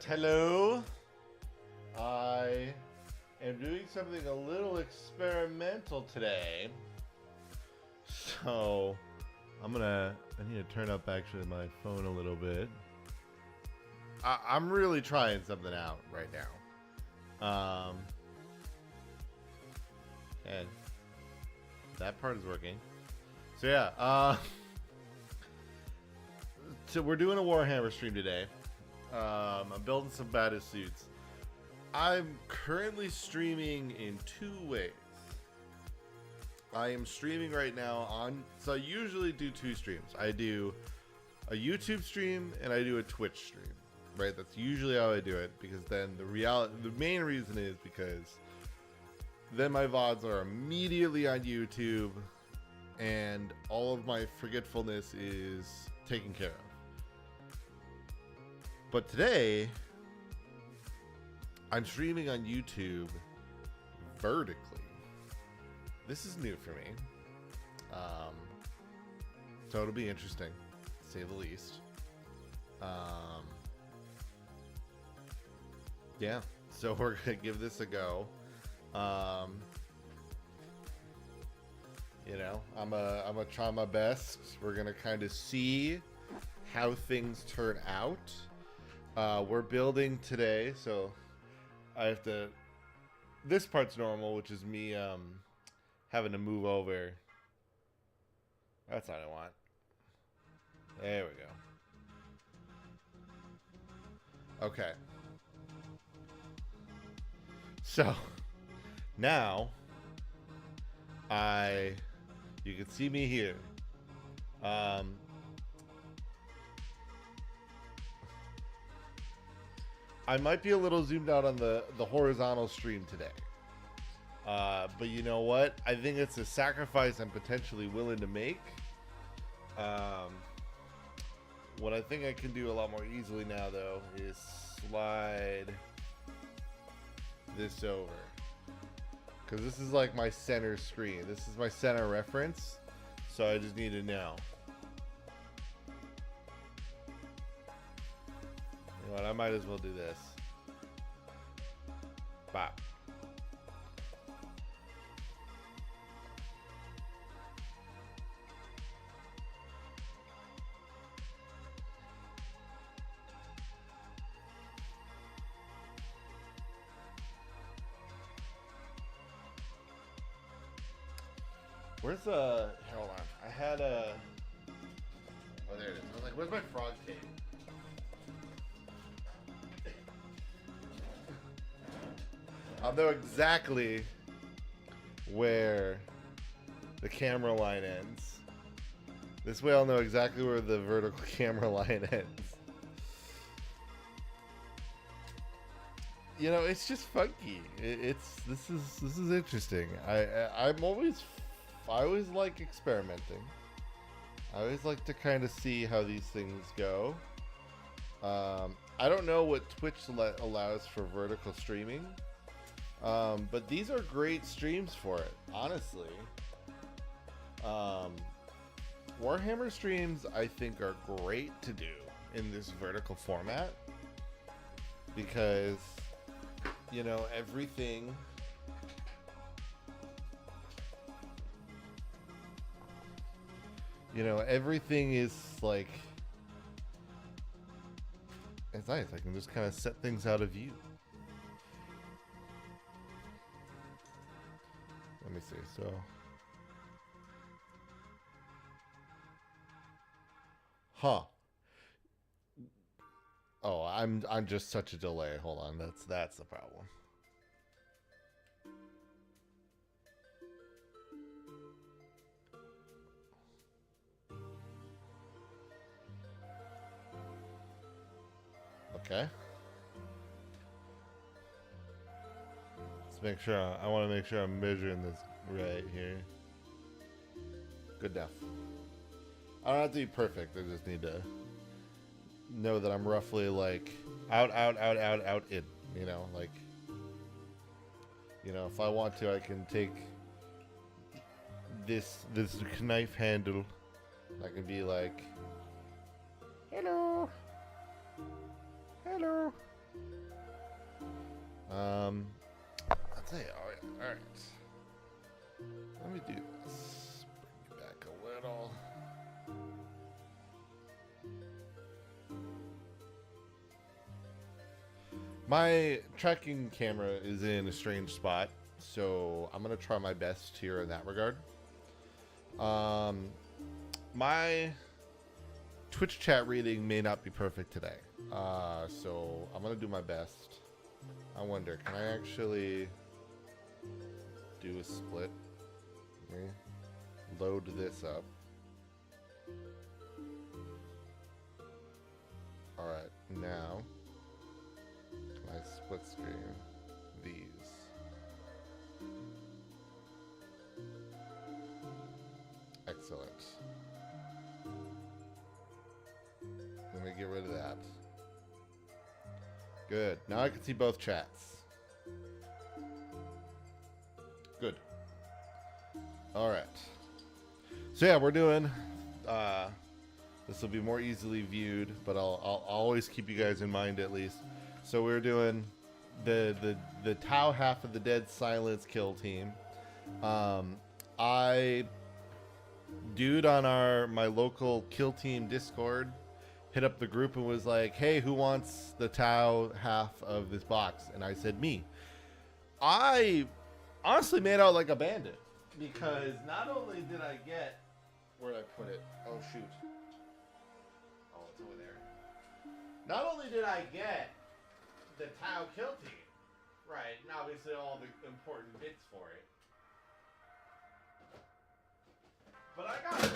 Hello. I am doing something a little experimental today. So, I need to turn up actually my phone a little bit. I'm really trying something out right now. And that part is working. So yeah, so we're doing a Warhammer stream today. I'm building some Battlesuits. I'm currently streaming in two ways. I am streaming right now so I usually do two streams. I do a YouTube stream and I do a Twitch stream, right? That's usually how I do it, because then the main reason is because then my VODs are immediately on YouTube and all of my forgetfulness is taken care of. But today, I'm streaming on YouTube vertically. This is new for me. So it'll be interesting, to say the least. Yeah, so we're gonna give this a go. You know, I'm gonna try my best. We're gonna kind of see how things turn out. We're building today, so I have to. This part's normal, which is me having to move over. That's not what I want. There we go. Okay. So now you can see me here. I might be a little zoomed out on the horizontal stream today. But you know what? I think it's a sacrifice I'm potentially willing to make. What I think I can do a lot more easily now, though, is slide this over. Because this is like my center screen. This is my center reference. So I just need to know. You know what? I might as well do this. Bop. Where's hold on. I had a. Oh, there it is. I was like, where's my frog tape? I'll know exactly where the camera line ends. This way I'll know exactly where the vertical camera line ends. You know, it's just funky. This is interesting. I always like experimenting. I always like to kind of see how these things go. I don't know what Twitch allows for vertical streaming. But these are great streams for it, honestly. Warhammer streams, I think, are great to do in this vertical format. Because, you know, everything... You know, everything is, like... It's nice. I can just kind of set things out of view. Let me see. So, oh, I'm just such a delay. Hold on, that's the problem. Okay. Make sure I want to make sure I'm measuring this right here. Good enough. I don't have to be perfect. I just need to know that I'm roughly like out, in. You know, like, you know, if I want to, I can take this knife handle. I can be like, hello, hello. I'll tell you. All right. Let me do this. Bring it back a little. My tracking camera is in a strange spot, so I'm gonna try my best here in that regard. My Twitch chat reading may not be perfect today, so I'm gonna do my best. I wonder, can I actually do a split? Let me load this up. Alright, now can I split screen these? Excellent. Let me get rid of that. Good. Now I can see both chats. Good. Alright. So yeah, we're doing this will be more easily viewed, but I'll always keep you guys in mind at least. So we're doing the Tau half of the Dead Silence kill team. Dude on my local kill team Discord hit up the group and was like, hey, who wants the Tau half of this box? And I said, me. I honestly made out like a bandit, because not only did I get, where'd I put it? Oh, shoot. Oh, it's over there. Not only did I get the Tau kill team, right, and obviously all the important bits for it, but I got it.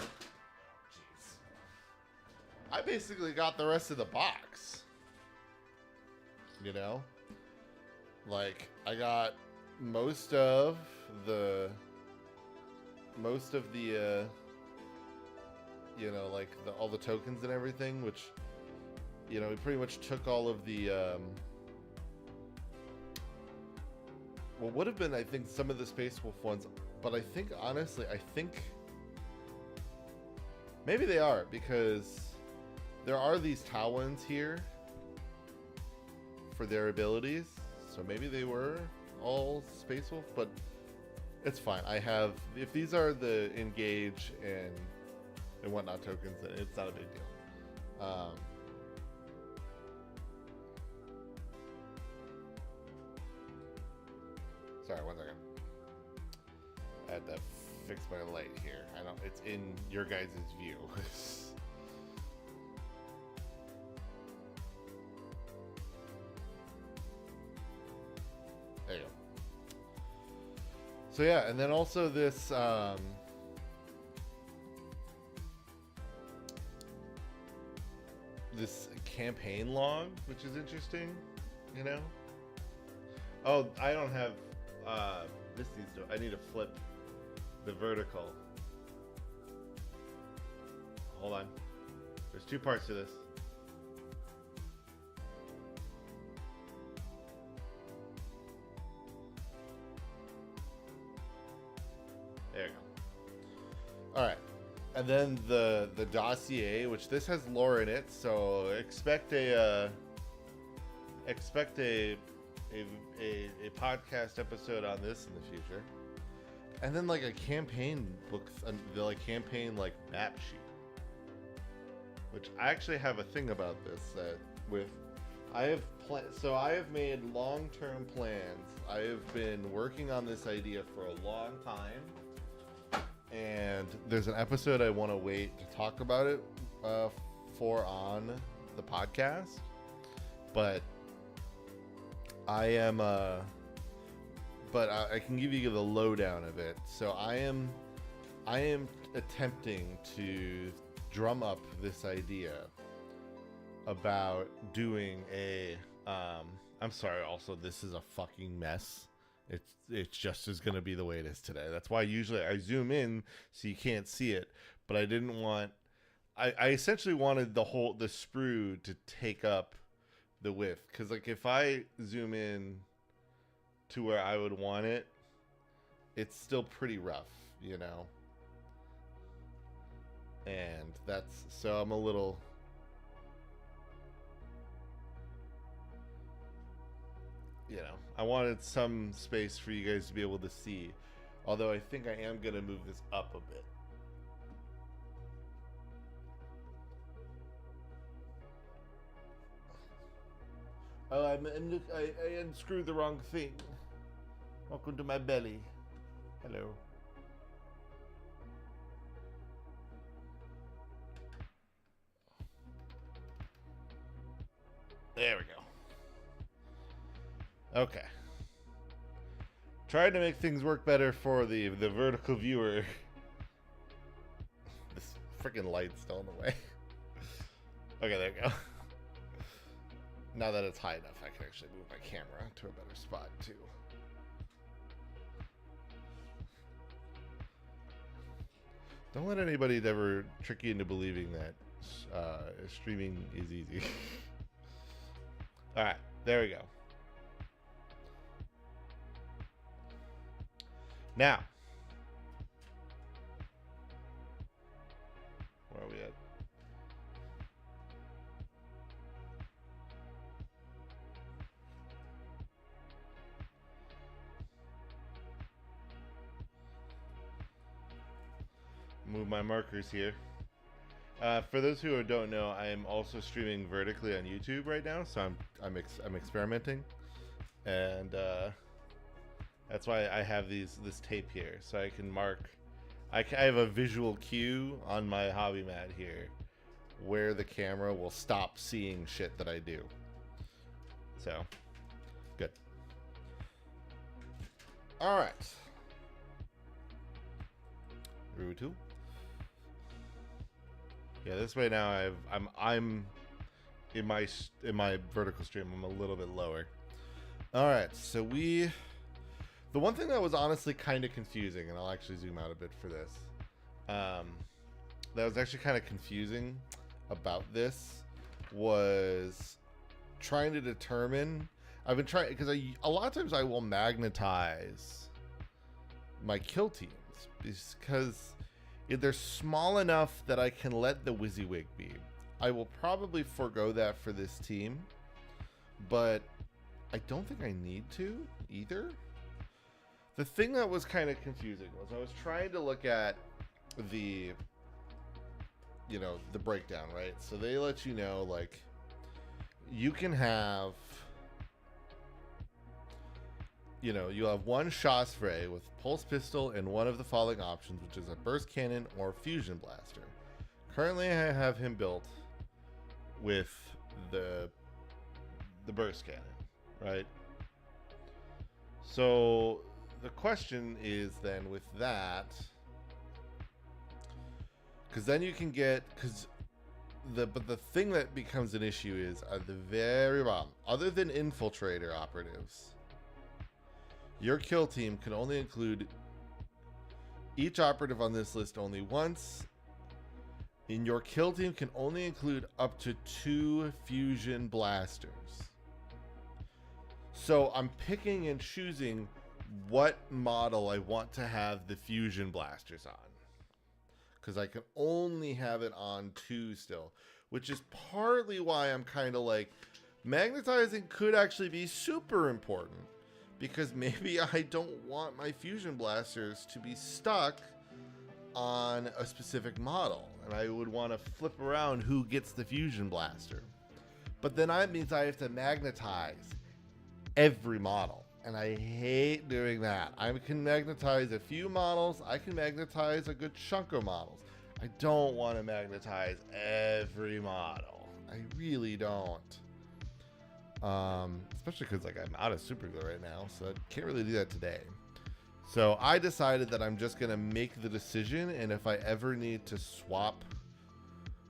I basically got the rest of the box. You know? Like, I got most of the you know, like all the tokens and everything, which, you know, we pretty much took all of the what would have been, I think, some of the Space Wolf ones, but I think, honestly, maybe they are, because there are these Tau ones here for their abilities, so maybe they were all Space Wolf, but it's fine. I have, if these are the engage and whatnot tokens, then it's not a big deal. Sorry, one second. I had to fix my light here. I don't, it's in your guys' view. There you go. So yeah, and then also this this campaign log, which is interesting, you know. Oh, I don't have this needs to, I need to flip the vertical. Hold on. There's two parts to this. There you go. All right, and then the dossier, which this has lore in it, so expect a podcast episode on this in the future, and then like a campaign book, the like campaign like map sheet, which I actually have a thing about this that with I have made long-term plans. I have been working on this idea for a long time. And there's an episode I want to wait to talk about it for on the podcast, but I am I can give you the lowdown of it. So I am attempting to drum up this idea about doing a I'm sorry, also this is a fucking mess. It's just as gonna be the way it is today. That's why usually I zoom in so you can't see it, but I didn't want I essentially wanted the sprue to take up the width, because like if I zoom in to where I would want it, it's still pretty rough, you know. And that's, so I'm a little, you know, I wanted some space for you guys to be able to see. Although I think I am going to move this up a bit. Oh, I unscrewed the wrong thing. Welcome to my belly. Hello. There we go. Okay. Trying to make things work better for the vertical viewer. This freaking light's still in the way. Okay, there we go. Now that it's high enough, I can actually move my camera to a better spot too. Don't let anybody ever trick you into believing that streaming is easy. All right, there we go. Now, where are we at? Move my markers here. For those who don't know, I am also streaming vertically on YouTube right now, so I'm experimenting, and that's why I have this tape here, so I can mark. I have a visual cue on my hobby mat here, where the camera will stop seeing shit that I do. So, good. All right. Root tool. Yeah, this way now I'm in my vertical stream. I'm a little bit lower. All right, so the one thing that was honestly kind of confusing, and I'll actually zoom out a bit for this. That was actually kind of confusing about this was trying to determine. I've been trying because a lot of times I will magnetize my kill teams because they're small enough that I can let the WYSIWYG be. I will probably forego that for this team, but I don't think I need to either. The thing that was kind of confusing was I was trying to look at the breakdown, right? So they let you know, like, you can have, you have one Chaussee with pulse pistol and one of the following options, which is a burst cannon or fusion blaster. Currently, I have him built with the burst cannon, right? So the question is then with that, because then you can get, but the thing that becomes an issue is at the very bottom, other than infiltrator operatives, your kill team can only include each operative on this list only once. And your kill team can only include up to 2 fusion blasters. So I'm picking and choosing what model I want to have the fusion blasters on, because I can only have it on 2 still, which is partly why I'm kind of like, magnetizing could actually be super important, because maybe I don't want my fusion blasters to be stuck on a specific model, and I would want to flip around who gets the fusion blaster. But then that means I have to magnetize every model, and I hate doing that. I can magnetize a few models. I can magnetize a good chunk of models. I don't want to magnetize every model. I really don't. Especially because I'm out of super glue right now, so I can't really do that today. So I decided that I'm just gonna make the decision, and if I ever need to swap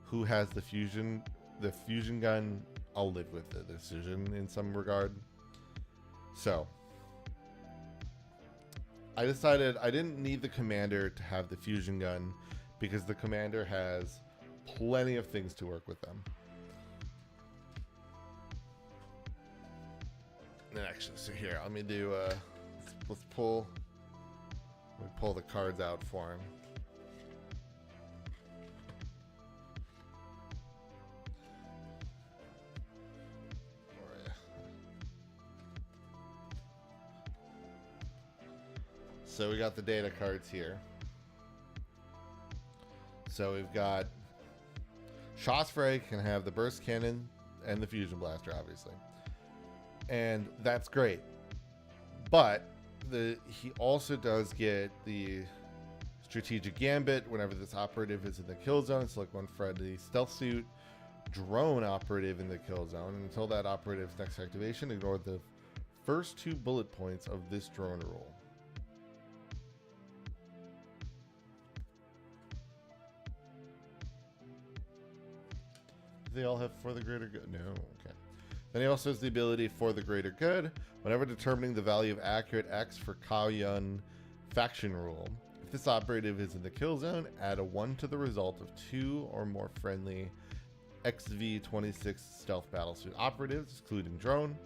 who has the fusion gun, I'll live with the decision in some regard. So I decided I didn't need the commander to have the fusion gun because the commander has plenty of things to work with them. And actually, so here, let me do, let's pull the cards out for him. So we got the data cards here. So we've got Shosfrey can have the burst cannon and the fusion blaster, obviously, and that's great. But he also does get the strategic gambit whenever this operative is in the kill zone. Select one friendly stealth suit drone operative in the kill zone, and until that operative's next activation, ignore the first 2 bullet points of this drone rule. They all have for the greater good? No. Okay. Then he also has the ability for the greater good. Whenever determining the value of accurate X for Kaoyun faction rule, if this operative is in the kill zone, add a 1 to the result of 2 or more friendly XV-26 stealth battlesuit operatives, excluding drone,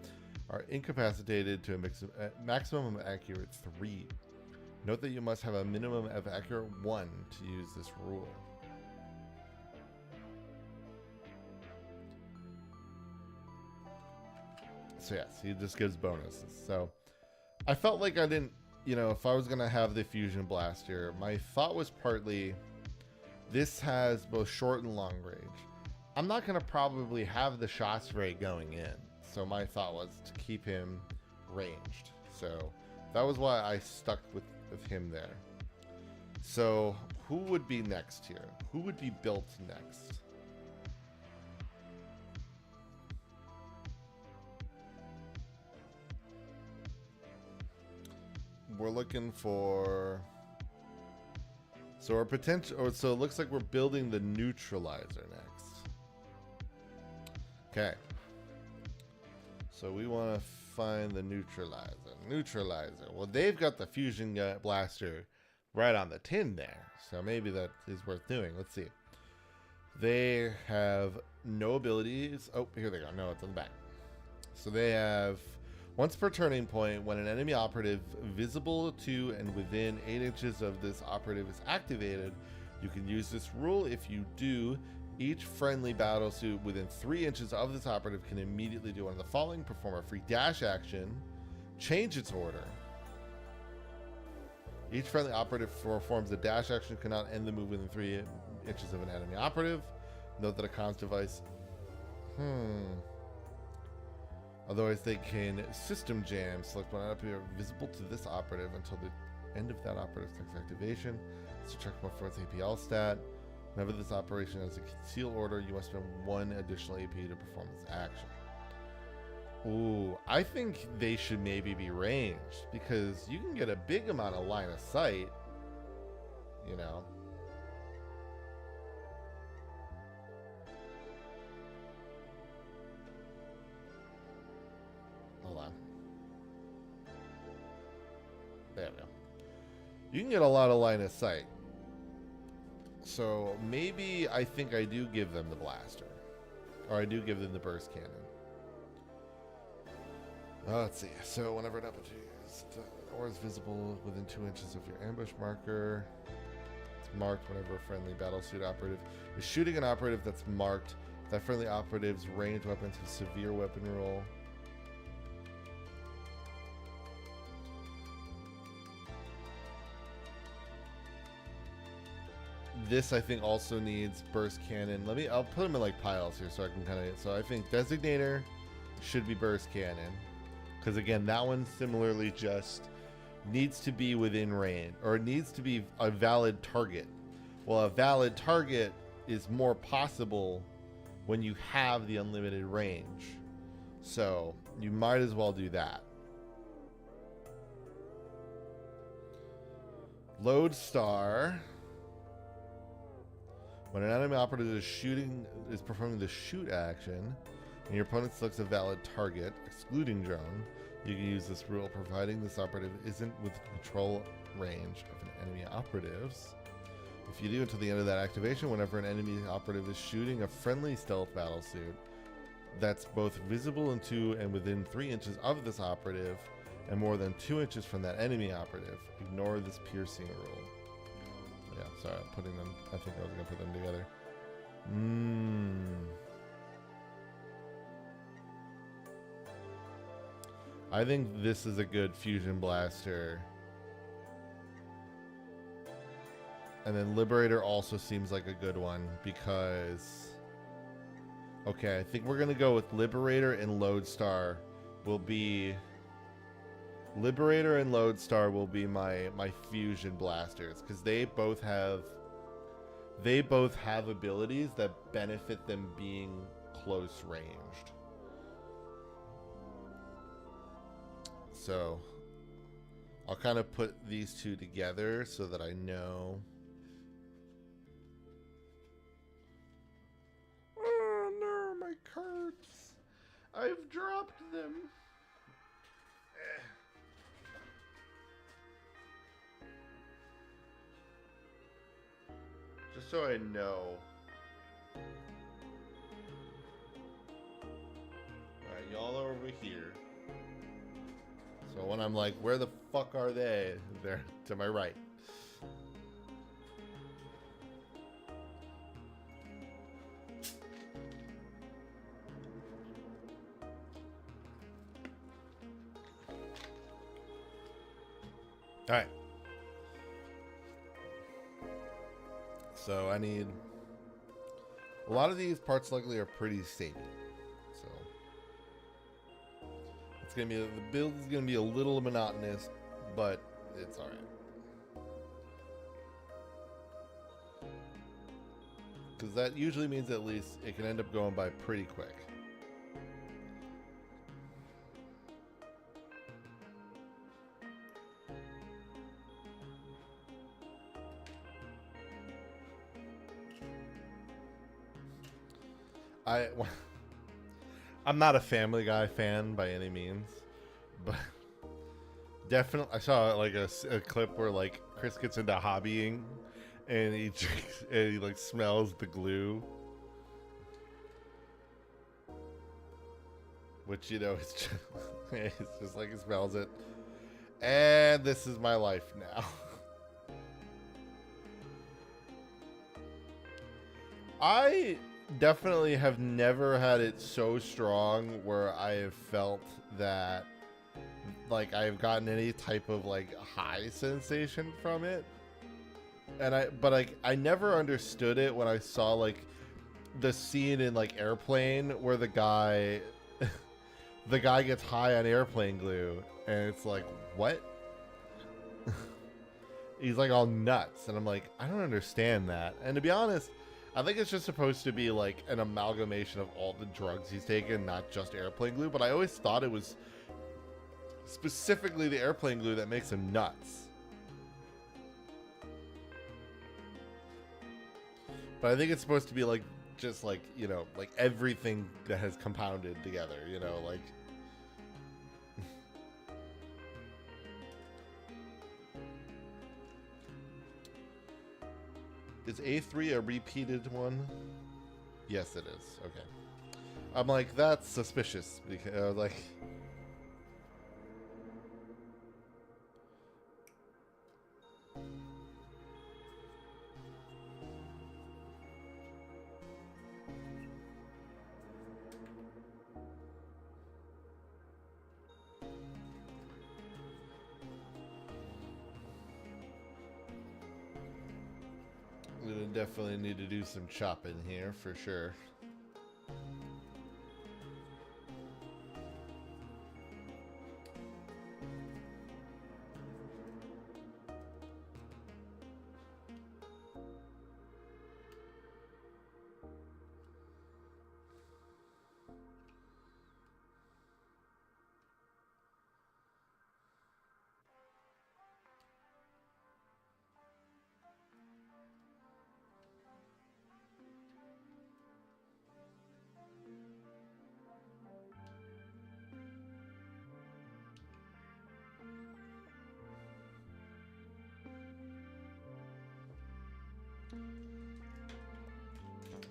are incapacitated to a maximum of accurate 3. Note that you must have a minimum of accurate 1 to use this rule. So yes, he just gives bonuses. So I felt like I didn't, if I was going to have the fusion blaster, my thought was partly this has both short and long range. I'm not going to probably have the shots rate going in. So my thought was to keep him ranged. So that was why I stuck with him there. So who would be next here? Who would be built next? We're looking for, so our potential, or so it looks like we're building the neutralizer next. Okay. So we want to find the neutralizer. Well, they've got the fusion blaster right on the tin there. So maybe that is worth doing. Let's see. They have no abilities. Oh, here they go. No, it's on the back. So they have once per turning point, when an enemy operative visible to and within 8 inches of this operative is activated, you can use this rule. If you do, each friendly battlesuit within 3 inches of this operative can immediately do one of the following: perform a free dash action, change its order. Each friendly operative performs a dash action cannot end the move within 3 inches of an enemy operative. Note that a comms device otherwise, they can system jam. Select one operative visible to this operative until the end of that operative's next activation. So check one for its APL stat. Whenever this operation has a conceal order, you must spend 1 additional AP to perform this action. Ooh, I think they should maybe be ranged because you can get a big amount of line of sight, Hold on. There we go. You can get a lot of line of sight. So maybe I think I do give them the blaster. Or I do give them the burst cannon. Let's see. So whenever an opportunity or is visible within 2 inches of your ambush marker, it's marked whenever a friendly battlesuit operative is shooting an operative that's marked. That friendly operative's ranged weapons have severe weapon roll. This I think also needs burst cannon. I'll put them in like piles here so I can so I think designator should be burst cannon. Because again, that one similarly just needs to be within range, or it needs to be a valid target. Well, a valid target is more possible when you have the unlimited range. So you might as well do that. Lodestar. When an enemy operative is performing the shoot action, and your opponent selects a valid target, excluding drone, you can use this rule, providing this operative isn't within control range of an enemy operative's. If you do until the end of that activation, whenever an enemy operative is shooting a friendly stealth battlesuit that's both visible into and within 3 inches of this operative, and more than 2 inches from that enemy operative, ignore this piercing rule. Yeah, sorry, I'm putting them. I think I was going to put them together. I think this is a good fusion blaster And then Liberator also seems like a good one because... Okay, I think we're going to go with Liberator and Lodestar will be... Liberator and Lodestar will be my fusion blasters because they both have abilities that benefit them being close ranged. So I'll kind of put these two together so that I know. Oh no, my cards. I've dropped them. Just so I know. Alright, y'all are over here. So when I'm like, where the fuck are they? They're to my right. Alright. So I need... A lot of these parts luckily are pretty stable. So it's gonna be... The build is gonna be a little monotonous, but it's alright. Because that usually means at least it can end up going by pretty quick. I'm not a Family Guy fan by any means, but definitely I saw like a clip where like Chris gets into hobbying and he drinks and he like smells the glue, which you know it's just like he smells it, and this is my life now. I definitely have never had it so strong where I have felt that like I've gotten any type of like high sensation from it. And I never understood it when I saw like the scene in like Airplane where the guy gets high on airplane glue and it's like, what? He's like all nuts and I'm like, I don't understand that. And to be honest, I think it's just supposed to be like an amalgamation of all the drugs he's taken, not just airplane glue. But I always thought it was specifically the airplane glue that makes him nuts. But I think it's supposed to be like, just like, you know, like everything that has compounded together, you know, like... Is A3 a repeated one? Yes, it is. Okay. I'm like, that's suspicious because like... I'm gonna definitely need to do some chopping here for sure.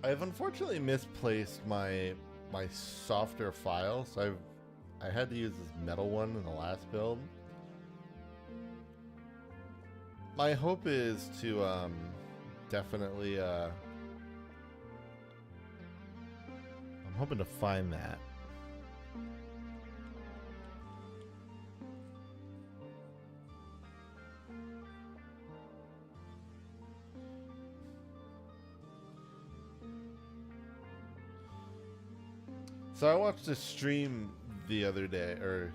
I've unfortunately misplaced my softer file, so I had to use this metal one in the last build. My hope is to definitely I'm hoping to find that. So I watched a stream the other day, or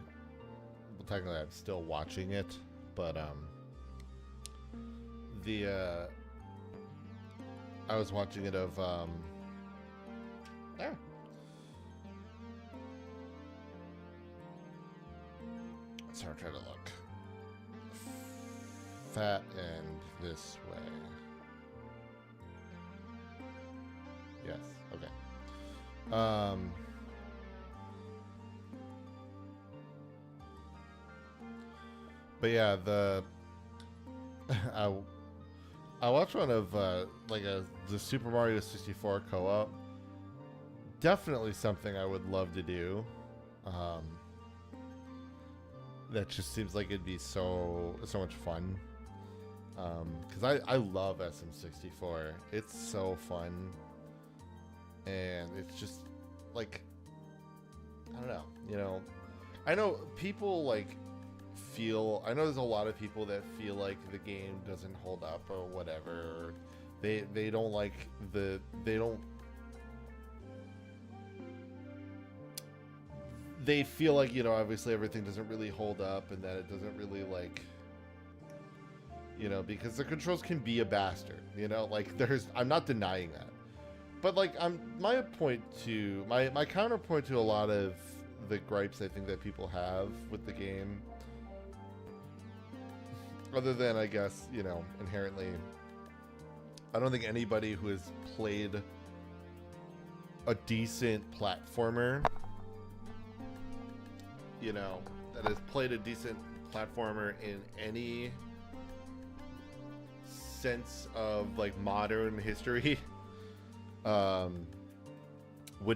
well, technically I'm still watching it, but I was watching it of there. So I'm trying to look. Fat and this way. Yes. Okay. But yeah, I watched one of like the Super Mario 64 co-op. Definitely something I would love to do. That just seems like it'd be so much fun. Because I love SM64. It's so fun. And it's just like, I don't know, you know, I know people like I know there's a lot of people that feel like the game doesn't hold up or whatever, or they don't like they feel like, you know, obviously everything doesn't really hold up and that it doesn't really like, you know, because the controls can be a bastard, you know, like I'm not denying that. But like my counterpoint to a lot of the gripes I think that people have with the game, other than I guess, you know, inherently, I don't think anybody who has played a decent platformer, you know, that has played a decent platformer in any sense of like modern history would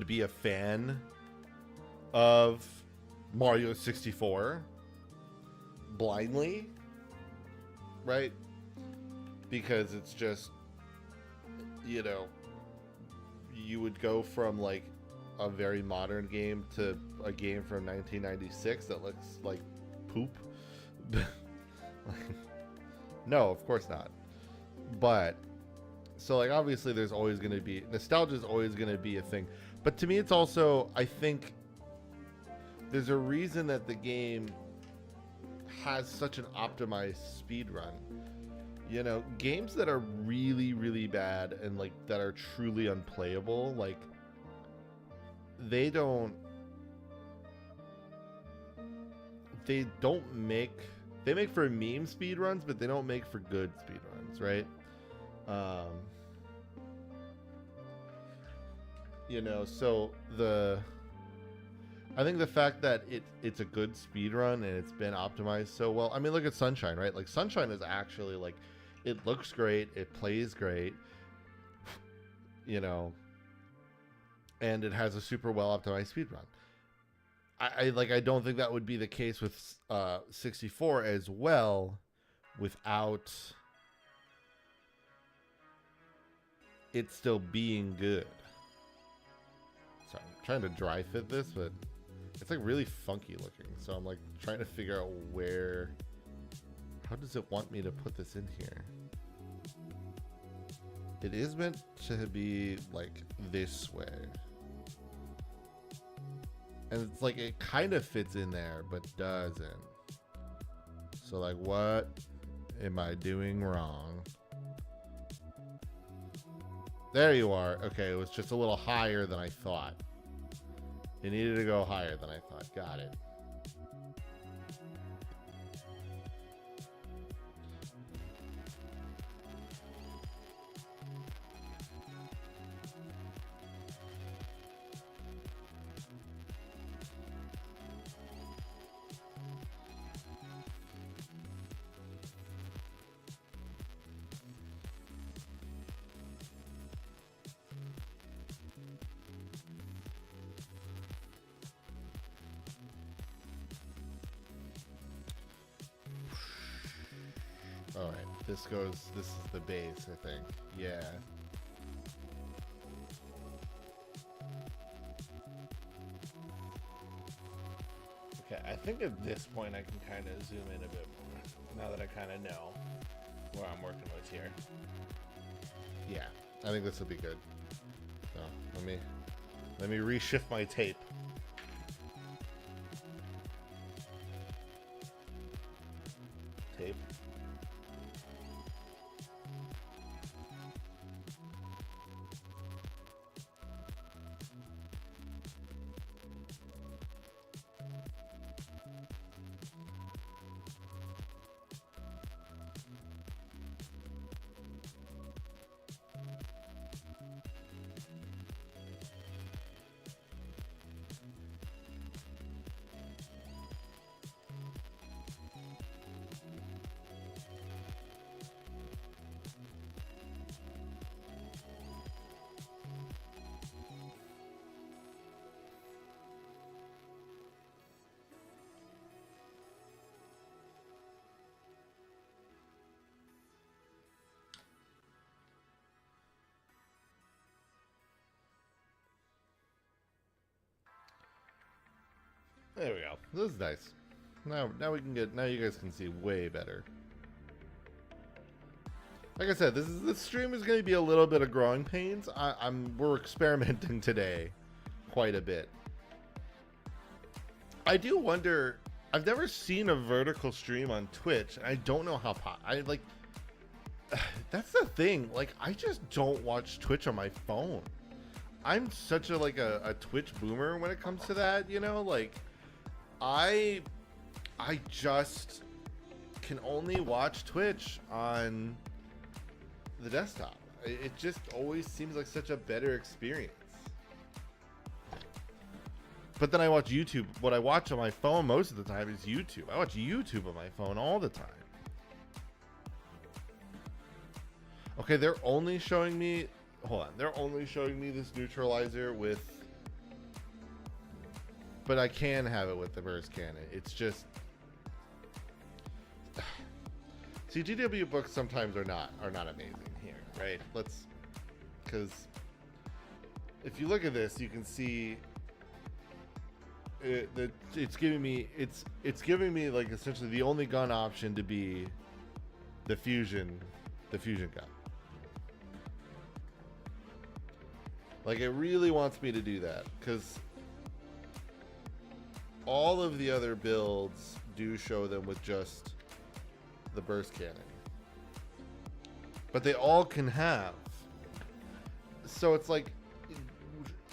be a fan of Mario 64 blindly, right? Because it's just, you know, you would go from like a very modern game to a game from 1996 that looks like poop. No, of course not. But so like obviously there's always going to be nostalgia, is always going to be a thing, but to me it's also, I think there's a reason that the game has such an optimized speed run. You know, games that are really, really bad and like that are truly unplayable, like they make for meme speed runs, but they don't make for good speed runs, right? You know, so I think the fact that it's a good speed run and it's been optimized so well. I mean, look at Sunshine, right? Like Sunshine is actually like, it looks great, it plays great, you know, and it has a super well optimized speed run. I don't think that would be the case with 64 as well, without it still being good. So I'm trying to dry fit this, but it's like really funky looking. So I'm like trying to figure out how does it want me to put this in here? It is meant to be like this way. And it's like, it kind of fits in there, but doesn't. So like, what am I doing wrong? There you are. Okay, it was just a little higher than I thought. It needed to go higher than I thought. Got it. All right, this is the base, I think. Yeah. Okay, I think at this point I can kind of zoom in a bit more, now that I kind of know what I'm working with here. Yeah, I think this will be good. So, let me Let me reshift my tape. Tape. There we go. This is nice. Now we can get. Now you guys can see way better. Like I said, this stream is going to be a little bit of growing pains. We're experimenting today, quite a bit. I do wonder. I've never seen a vertical stream on Twitch. I don't know how. I like. That's the thing. Like, I just don't watch Twitch on my phone. I'm such a Twitch boomer when it comes to that. You know, like. I just can only watch Twitch on the desktop. It just always seems like such a better experience. But then I watch YouTube. What I watch on my phone most of the time is YouTube. I watch YouTube on my phone all the time. Okay, they're only showing me... Hold on. They're only showing me this neutralizer with... But I can have it with the burst cannon. It's just... See, GW books sometimes are not amazing here, right? Because if you look at this, you can see that it's giving me like essentially the only gun option to be the fusion gun. Like, it really wants me to do that because all of the other builds do show them with just the burst cannon, but they all can have. So it's like,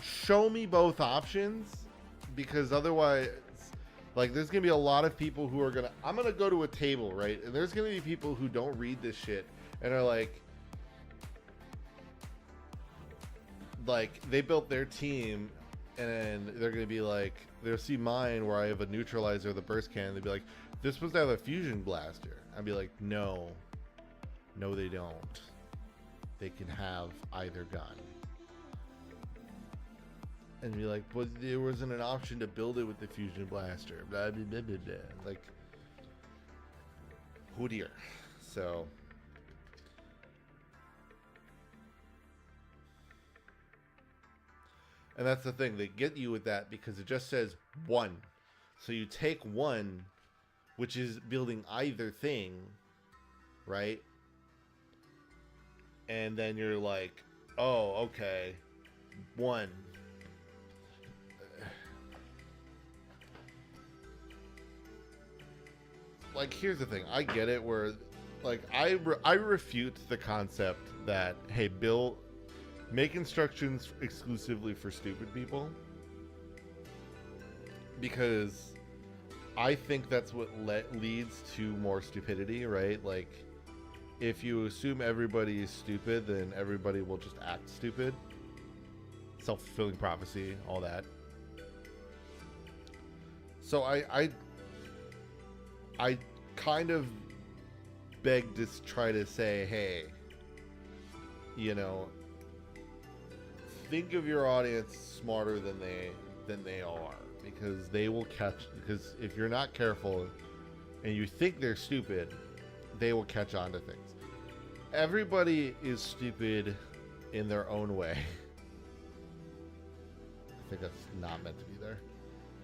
show me both options, because otherwise, like, there's gonna be a lot of people who are I'm gonna go to a table, right? And there's gonna be people who don't read this shit and are like they built their team, and they're gonna be like, they'll see mine where I have a neutralizer, the burst cannon. They'd be like, "This supposed to have a fusion blaster." I'd be like, "No, they don't. They can have either gun." And be like, "But there wasn't an option to build it with the fusion blaster." Blah blah blah blah blah. Like, who dear? So. And that's the thing, they get you with that because it just says one. So you take one, which is building either thing, right? And then you're like, oh, okay, one. Like, here's the thing, I get it where, like, I refute the concept that, hey, make instructions exclusively for stupid people, because I think that's what leads to more stupidity, right? Like, if you assume everybody is stupid, then everybody will just act stupid. Self-fulfilling prophecy, all that. So I kind of beg to try to say, hey, you know, think of your audience smarter than they are, because they will catch. Because if you're not careful and you think they're stupid, they will catch on to things. Everybody is stupid in their own way. I think that's not meant to be there.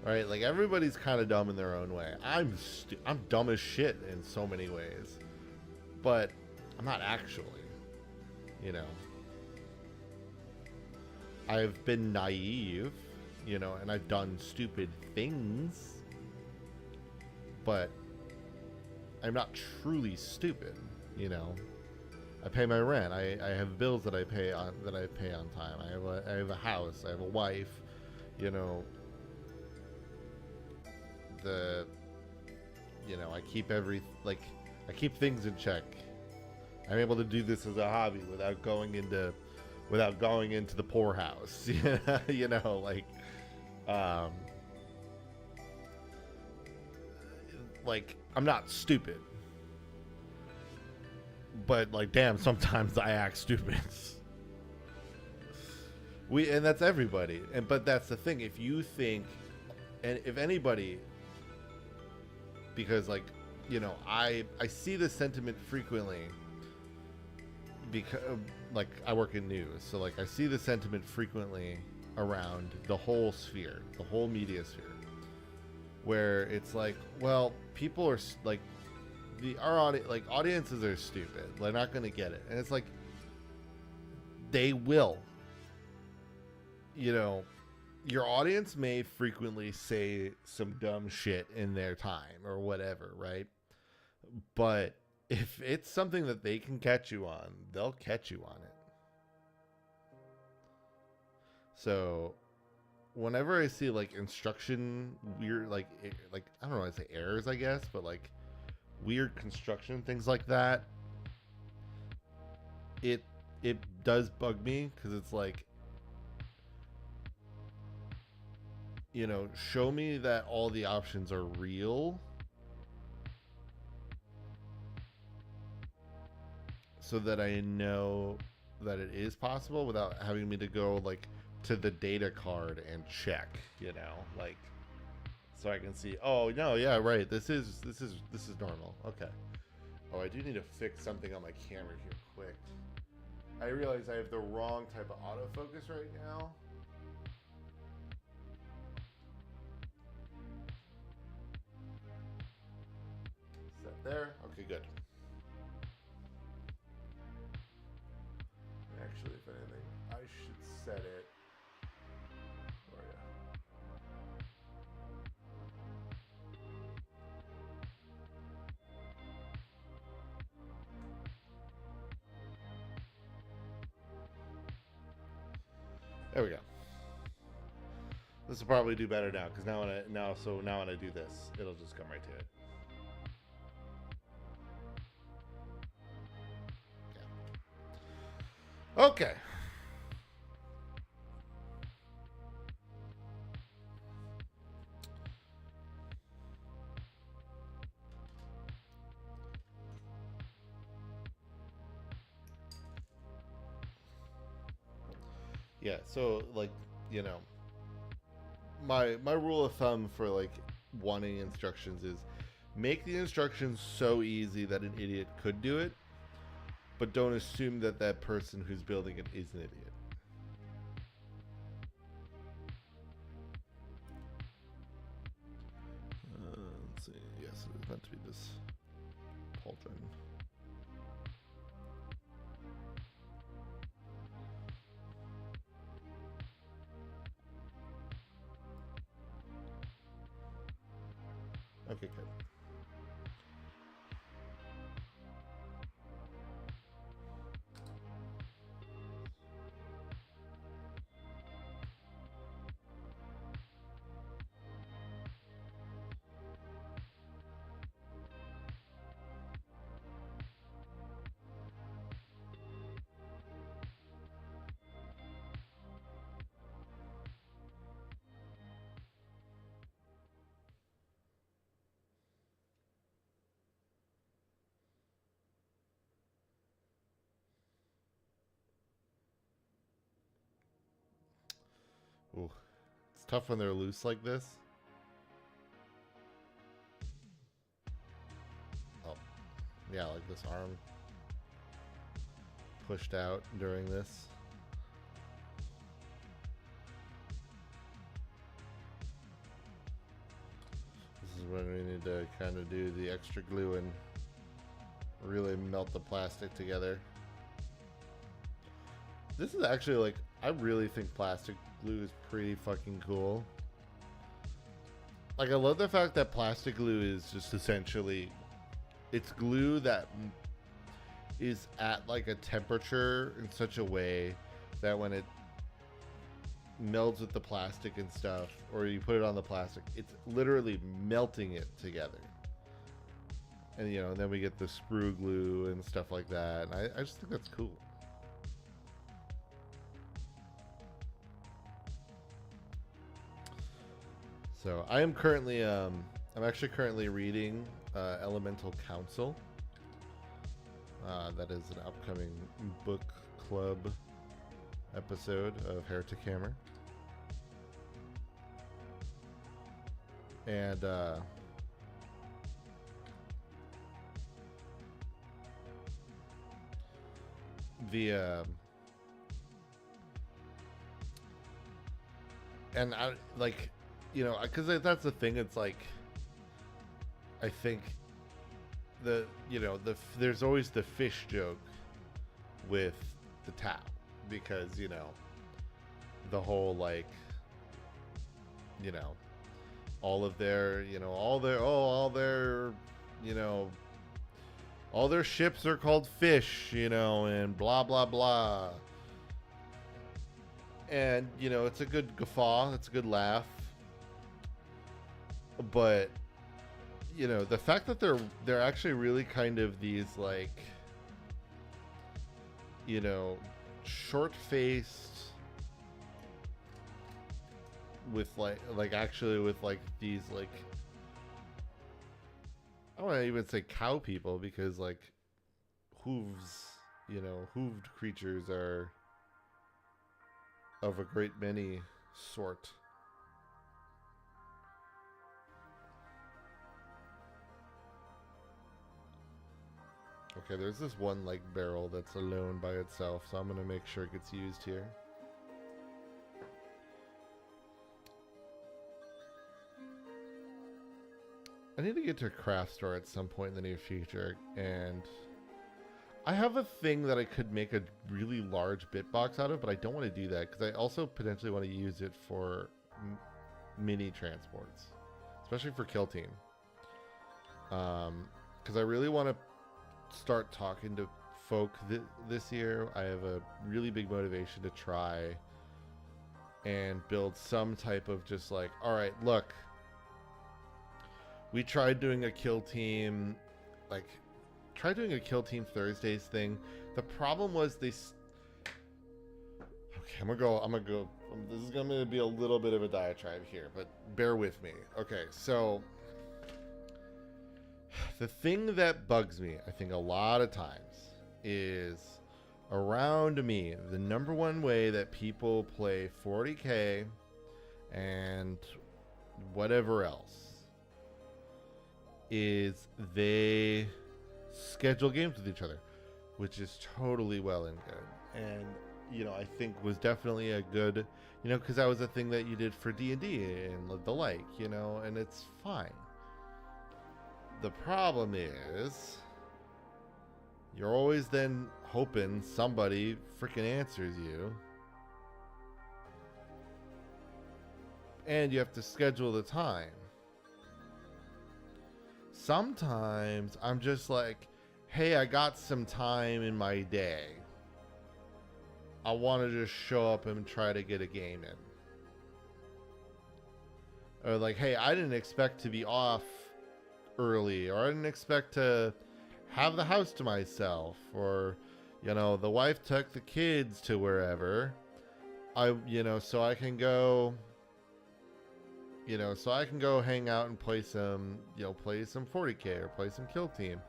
All right, like, everybody's kind of dumb in their own way. I'm dumb as shit in so many ways, but I'm not actually, you know. I've been naive, you know, and I've done stupid things, but I'm not truly stupid, you know. I pay my rent. I have bills that I pay on time. I have a house. I have a wife. You know, the you know, I keep I keep things in check. I'm able to do this as a hobby without going into the poorhouse. You know, um like I'm not stupid. But like damn, sometimes I act stupid. And that's everybody. But that's the thing, if you think, and if anybody, because like, you know, I see this sentiment frequently because like I work in news, so like I see the sentiment frequently around the whole sphere, the whole media sphere, where it's like, well, people are like audiences are stupid. They're not going to get it. And it's like, they will. You know, your audience may frequently say some dumb shit in their time or whatever, right? But if it's something that they can catch you on, they'll catch you on it. So whenever I see like instruction weird, like I don't know, I say errors, I guess, but like weird construction, things like that, it does bug me, because it's like, you know, show me that all the options are real so that I know that it is possible without having me to go like to the data card and check, you know, like, so I can see, oh no, yeah, right, this is normal. Okay. Oh, I do need to fix something on my camera here quick. I realize I have the wrong type of autofocus right now. Set there. Okay, good. Actually, if anything, I should set it. Oh yeah. There we go. This will probably do better now, because now when I do this, it'll just come right to it. Yeah. Okay. Yeah, so like, you know, my rule of thumb for like wanting instructions is make the instructions so easy that an idiot could do it, but don't assume that that person who's building it is an idiot. Let's see. Yes, it was meant to be this pauldron. Okay, good. Ooh, it's tough when they're loose like this. Oh, yeah, like this arm pushed out during this. This is when we need to kind of do the extra glue and really melt the plastic together. This is actually like I really think plastic glue is pretty fucking cool. Like, I love the fact that plastic glue is just essentially, it's glue that is at like a temperature in such a way that when it melds with the plastic and stuff, or you put it on the plastic, it's literally melting it together. And you know, then we get the sprue glue and stuff like that. And I just think that's cool. So I am currently, I'm actually currently reading Elemental Council. That is an upcoming book club episode of Heretic Hammer. And and I like, you know, because that's the thing. It's like, I think there's always the fish joke with the Tau, because you know, the whole like, you know, all of their, you know, all their, you know, all their ships are called fish, you know, and blah blah blah. And you know, it's a good guffaw, it's a good laugh. But you know, the fact that they're actually really kind of these like, you know, short-faced with like actually with like these like, I don't want to even say cow people, because like hooves, you know, hooved creatures are of a great many sort. Okay, there's this one like barrel that's alone by itself, so I'm gonna make sure it gets used here. I need to get to a craft store at some point in the near future, and I have a thing that I could make a really large bit box out of, but I don't want to do that because I also potentially want to use it for mini transports, especially for Kill Team. Because I really want to start talking to folk this year. I have a really big motivation to try and build some type of just like, all right, look, we tried doing a Kill Team, like, tried doing a Kill Team Thursdays thing. The problem was okay, I'm gonna go, this is gonna be a little bit of a diatribe here, but bear with me. Okay, so the thing that bugs me, I think a lot of times, is around me, the number one way that people play 40k and whatever else is they schedule games with each other, which is totally well and good, and you know, I think was definitely a good, you know, because that was a thing that you did for D&D and the like, you know, and it's fine. The problem is you're always then hoping somebody freaking answers you, and you have to schedule the time. Sometimes I'm just like, hey, I got some time in my day. I want to just show up and try to get a game in. Or like, hey, I didn't expect to be off early, or I didn't expect to have the house to myself, or, you know, the wife took the kids to wherever. You know, so I can go... You know, so I can go hang out and play some, you know, play some 40k or play some Kill Team.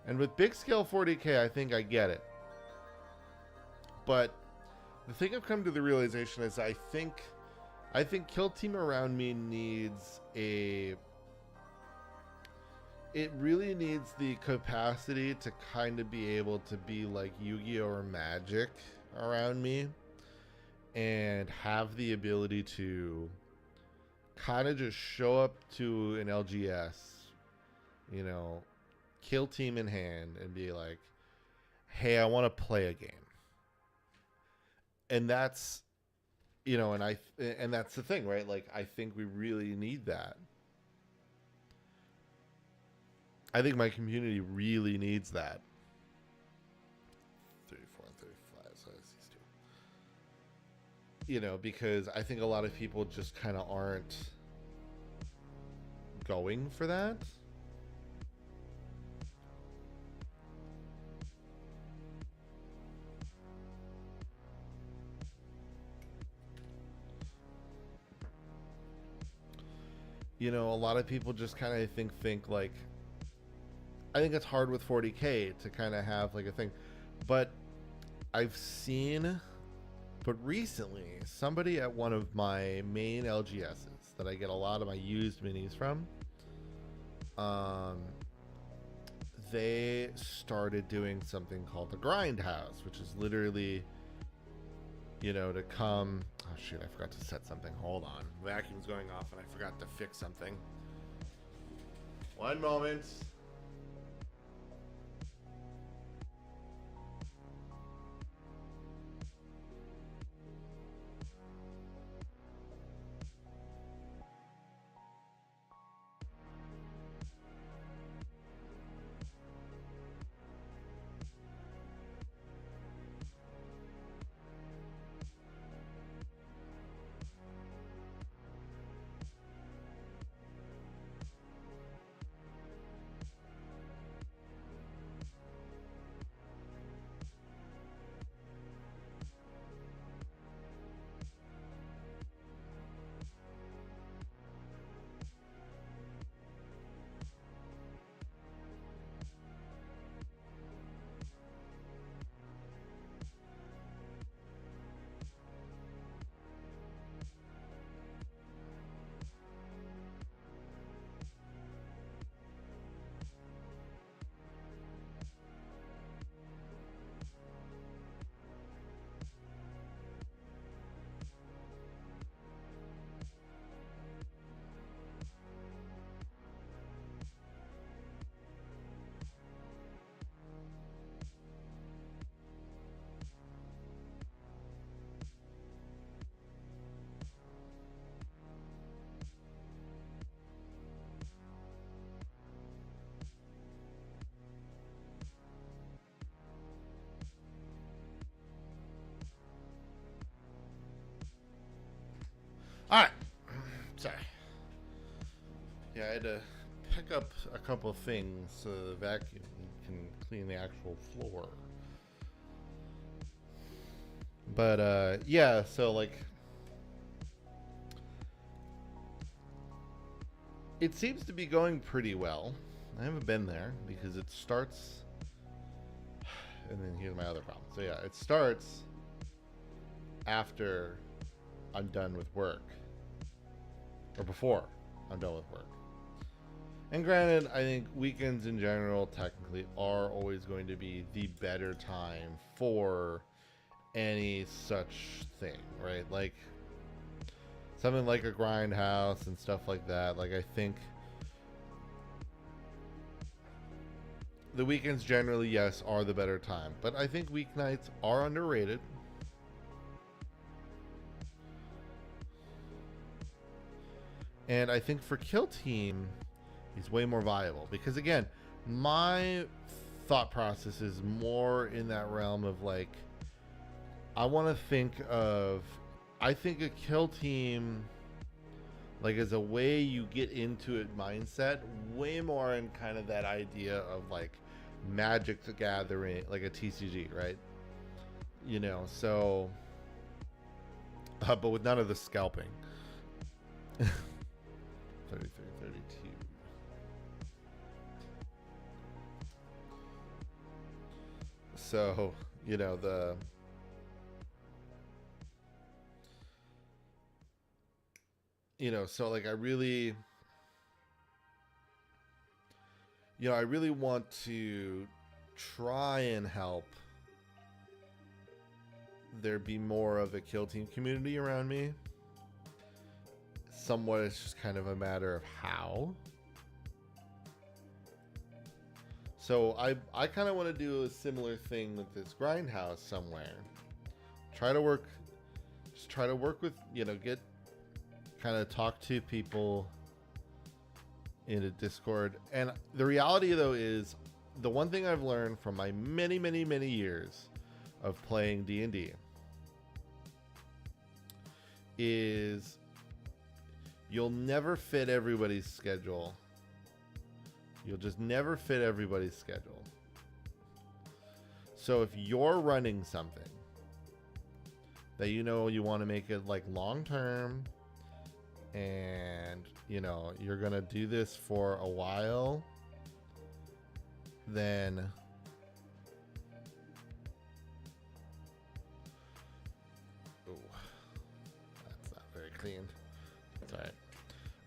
And with big scale 40k, I think I get it. But the thing I've come to the realization is I think Kill Team around me needs it really needs the capacity to kind of be able to be like Yu-Gi-Oh! Or Magic around me, and have the ability to kind of just show up to an LGS, you know, Kill Team in hand, and be like, hey, I want to play a game. And that's, you know, and that's the thing, right? Like, I think we really need that. I think my community really needs that. 34 and 35, so it's these two. You know, because I think a lot of people just kind of aren't going for that. You know, a lot of people just kind of think like, I think it's hard with 40K to kind of have like a thing. But I've seen, but recently, somebody at one of my main LGSs that I get a lot of my used minis from, they started doing something called the Grind House, which is literally, you know, to come. Oh shoot, I forgot to set something. Hold on. Vacuum's going off and I forgot to fix something. One moment. All right. Sorry. Yeah, I had to pick up a couple things so the vacuum can clean the actual floor. But yeah, so like, it seems to be going pretty well. I haven't been there because it starts, and then here's my other problem. So yeah, it starts after I'm done with work, or before I'm done with work. And granted, I think weekends in general technically are always going to be the better time for any such thing, right? Like something like a grind house and stuff like that. Like, I think the weekends generally, yes, are the better time, but I think weeknights are underrated. And I think for Kill Team, he's way more viable because, again, my thought process is more in that realm of like, I want to think of, I think a Kill Team, like, as a way you get into it mindset, way more in kind of that idea of like Magic the Gathering, like a TCG, right? You know, so, but with none of the scalping. 33, 32. So, you know, so like I really, I really want to try and help there be more of a Kill Team community around me. Somewhat, it's just kind of a matter of how. So I kind of want to do a similar thing with this grindhouse somewhere. try to work. Just try to work with, get kind of talk to people in a Discord. And the reality though is, the one thing I've learned from my many, many, many years of playing D&D is you'll never fit everybody's schedule. You'll just never fit everybody's schedule. So if you're running something that you want to make it like long term, and you're gonna do this for a while, then that's not very clean. That's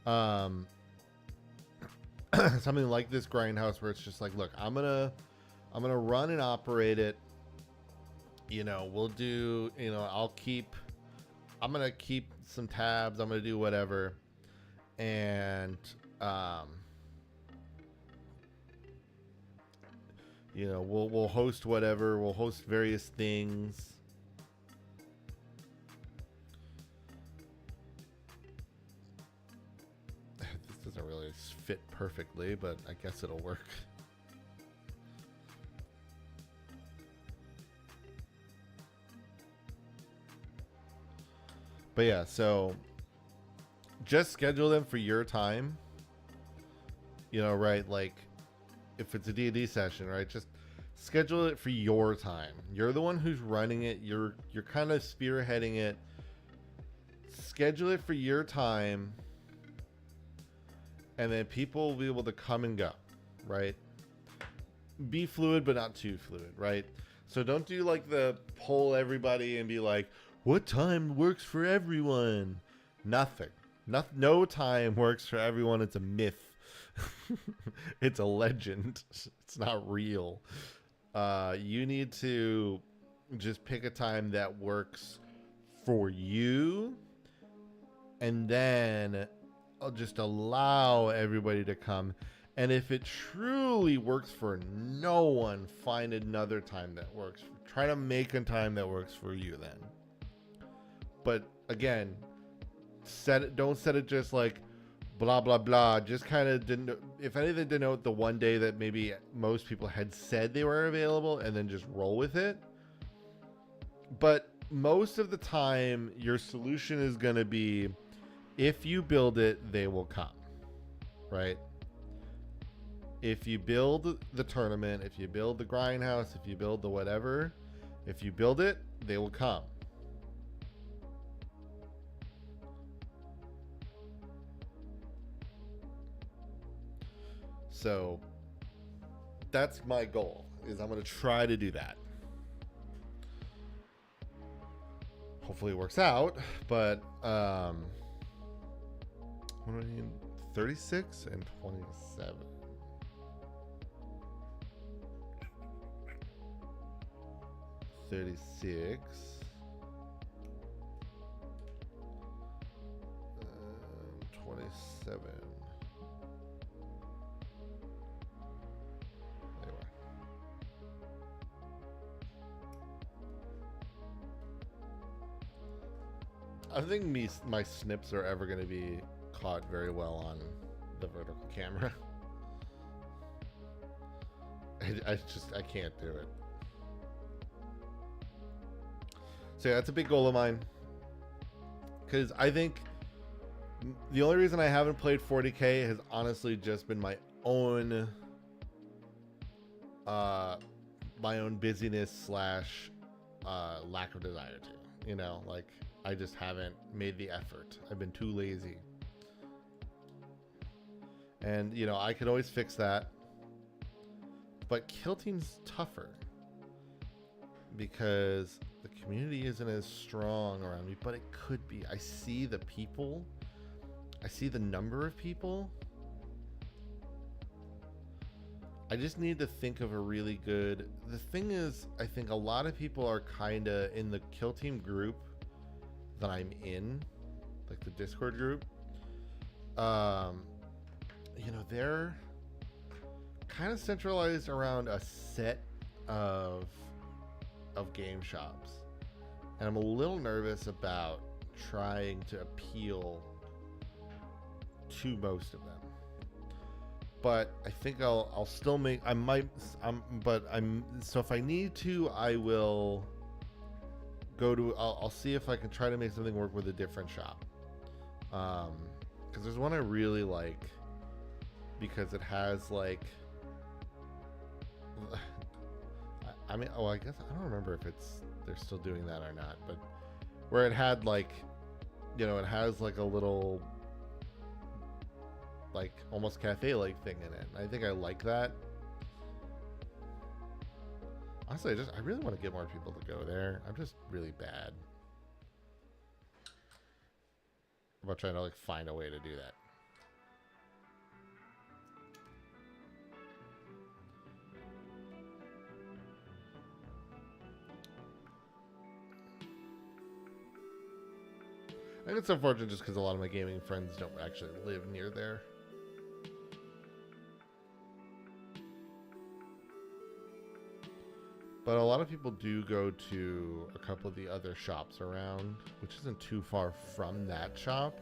all right. Something like this grindhouse where it's just like, look, I'm gonna run and operate it. We'll do, I'm gonna keep some tabs, I'm gonna do whatever, and we'll host whatever, we'll host various things. This doesn't really fit perfectly, but I guess it'll work. But yeah, so just schedule them for your time. Right? Like if it's a D&D session, right? Just schedule it for your time. You're the one who's running it. You're kind of spearheading it. Schedule it for your time, and then people will be able to come and go, right? Be fluid, but not too fluid, right? So don't do like the poll everybody and be like, what time works for everyone? Nothing. No time works for everyone. It's a myth. It's a legend. It's not real. You need to just pick a time that works for you, and then I'll just allow everybody to come. And if it truly works for no one, find another time that works. Try to make a time that works for you then. But again, don't set it just like blah blah blah. Just kind of if anything, denote the one day that maybe most people had said they were available, and then just roll with it. But most of the time, your solution is going to be, if you build it, they will come, right? If you build the tournament, if you build the grindhouse, if you build the whatever, if you build it, they will come. So that's my goal, is I'm going to try to do that. Hopefully it works out, but what do I mean? 36 and 27. $36. 27. I don't think my snips are ever going to be caught very well on the vertical camera. I can't do it. So yeah, that's a big goal of mine. Because I think the only reason I haven't played 40K has honestly just been my own busyness / lack of desire to, like I just haven't made the effort. I've been too lazy. And, I could always fix that. But Kill Team's tougher, because the community isn't as strong around me, but it could be. I see the people. I see the number of people. I just need to think of a really good... The thing is, I think a lot of people are kind of in the Kill Team group that I'm in, like the Discord group. They're kind of centralized around a set of game shops, And I'm a little nervous about trying to appeal to most of them. But I think I'll still make, so if I need to, I will go to, I'll see if I can try to make something work with a different shop. Because there's one I really like, because it has like, I mean, I guess I don't remember if they're still doing that or not, but where it had like, you know, it has like a little, like almost cafe-like thing in it. I think I like that. Honestly, I really want to get more people to go there. I'm just really bad about trying to like find a way to do that. I think it's unfortunate just because a lot of my gaming friends don't actually live near there. But a lot of people do go to a couple of the other shops around, which isn't too far from that shop.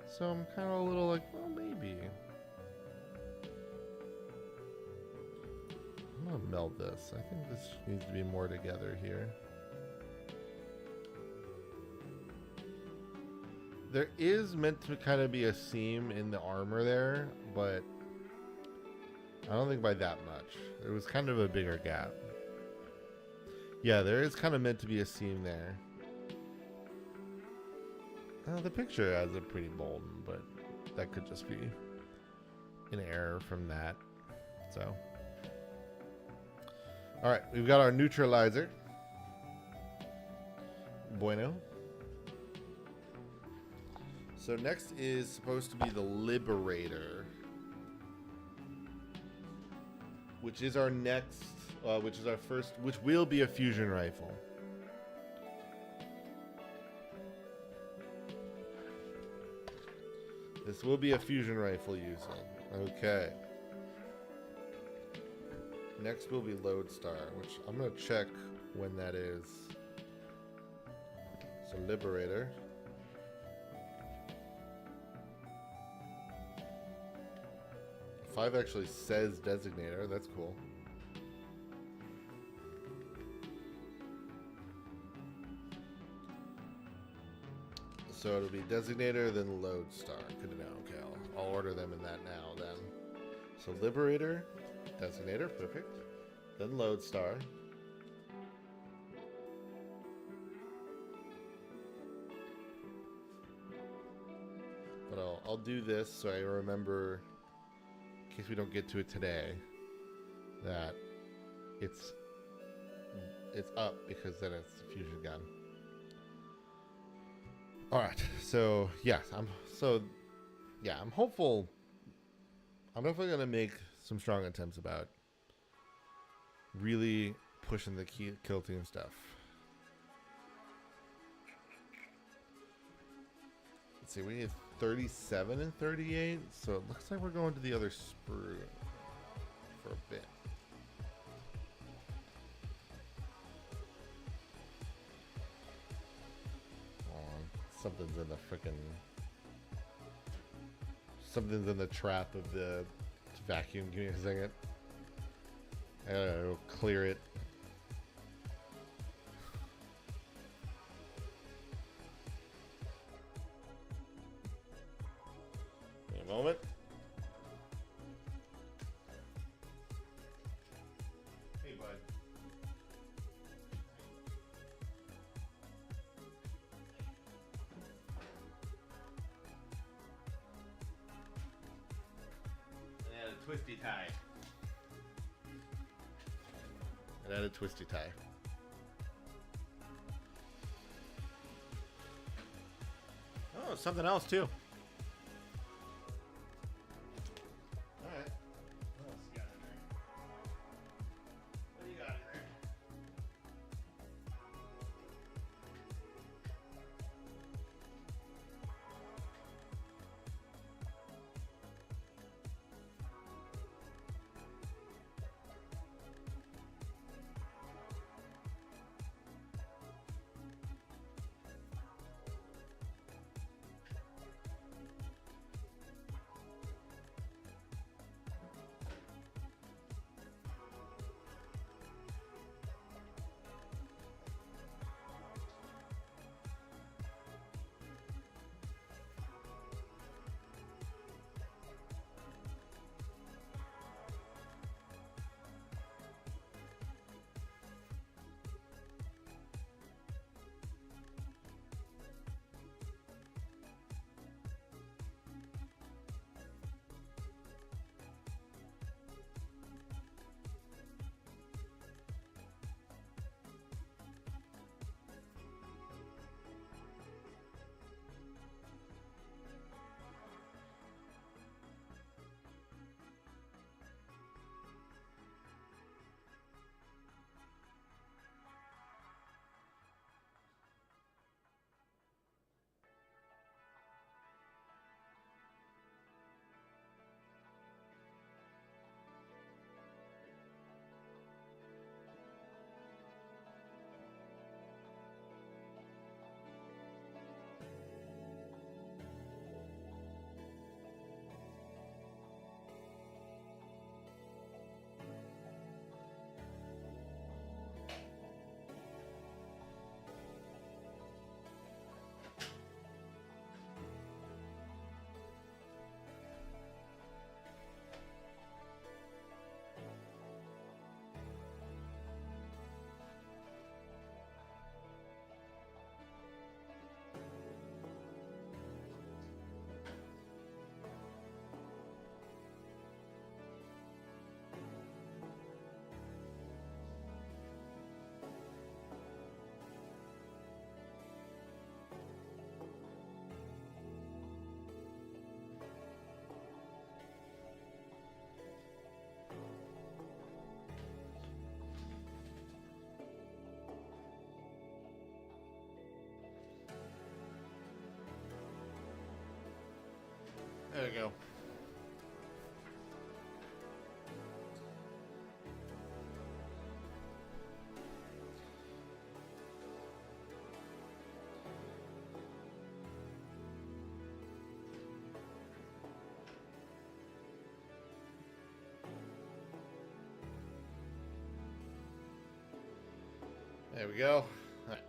So I'm kind of a little like, well, maybe. I'm going to meld this. I think this needs to be more together here. There is meant to kind of be a seam in the armor there, but I don't think by that much. It was kind of a bigger gap. Yeah, there is kind of meant to be a seam there. The picture has it pretty bold, but that could just be an error from that. So, all right, we've got our neutralizer. Bueno. So next is supposed to be the Liberator, which is our next, which is our first, which will be a fusion rifle. This will be a fusion rifle using. Okay. Next will be Lodestar, which I'm going to check when that is. So Liberator. 5 actually says Designator. That's cool. So it'll be Designator, then Lodestar. Good to know. Okay, I'll order them in that now then. So Liberator, Designator, perfect. Then Lodestar. But I'll do this so I remember, in case we don't get to it today, that it's up, because then it's a fusion gun. All right, so yes, I'm hopeful. I'm definitely gonna make some strong attempts about really pushing the kill team stuff. Let's see, we need 37 and 38, so it looks like we're going to the other sprue for a bit. Something's in the frickin'. Something's in the trap of the vacuum. Give me a second. I gotta clear it. Wait a moment. Hey, bud. Twisty tie. And add a twisty tie. Oh, something else too. Alright. What else you got in there? What do you got in there? we go. There we go. All right.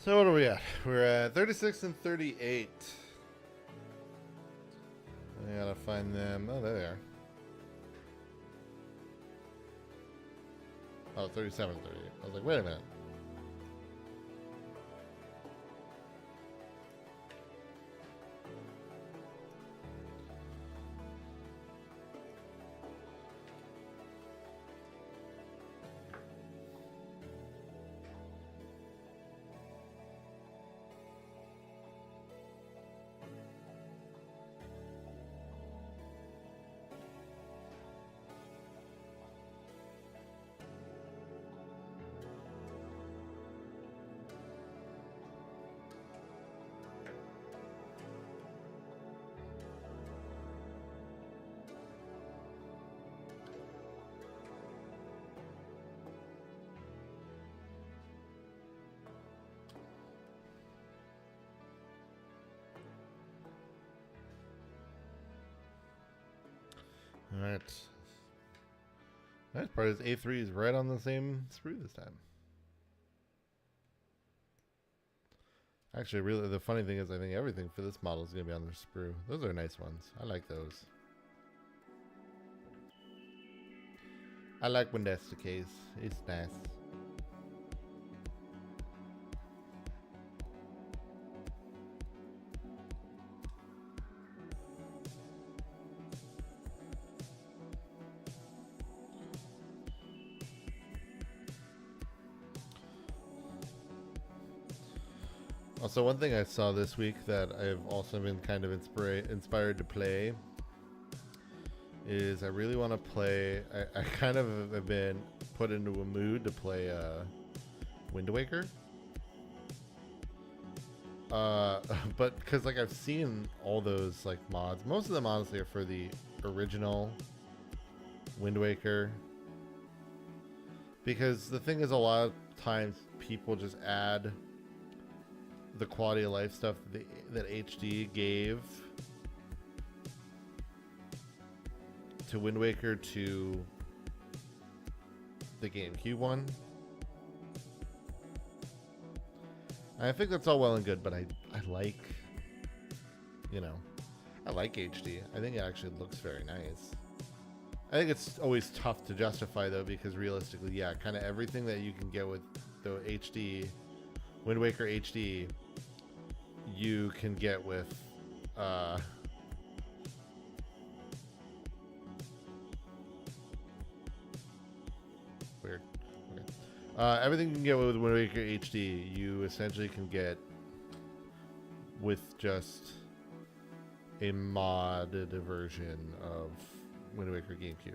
So what are we at? We're at 36 and 38. I gotta find them. Oh, there they are. Oh, 37 and 38. I was like, wait a minute. All right. Nice part is A3 is right on the same sprue this time. Actually, really, the funny thing is I think everything for this model is going to be on the sprue. Those are nice ones. I like those. I like when that's the case. It's nice. Also, one thing I saw this week that I've also been kind of inspired to play is I really want to play. I kind of have been put into a mood to play Wind Waker. But because like I've seen all those like mods, most of them honestly are for the original Wind Waker. Because the thing is, a lot of times people just add the quality of life stuff that HD gave to Wind Waker to the GameCube one. I think that's all well and good, but I like, you know, I like HD. I think it actually looks very nice. I think it's always tough to justify though, because realistically, yeah, kind of everything that you can get with the HD, Wind Waker HD, you can get with weird. Okay. Everything you can get with Wind Waker HD, you essentially can get with just a modded version of Wind Waker GameCube.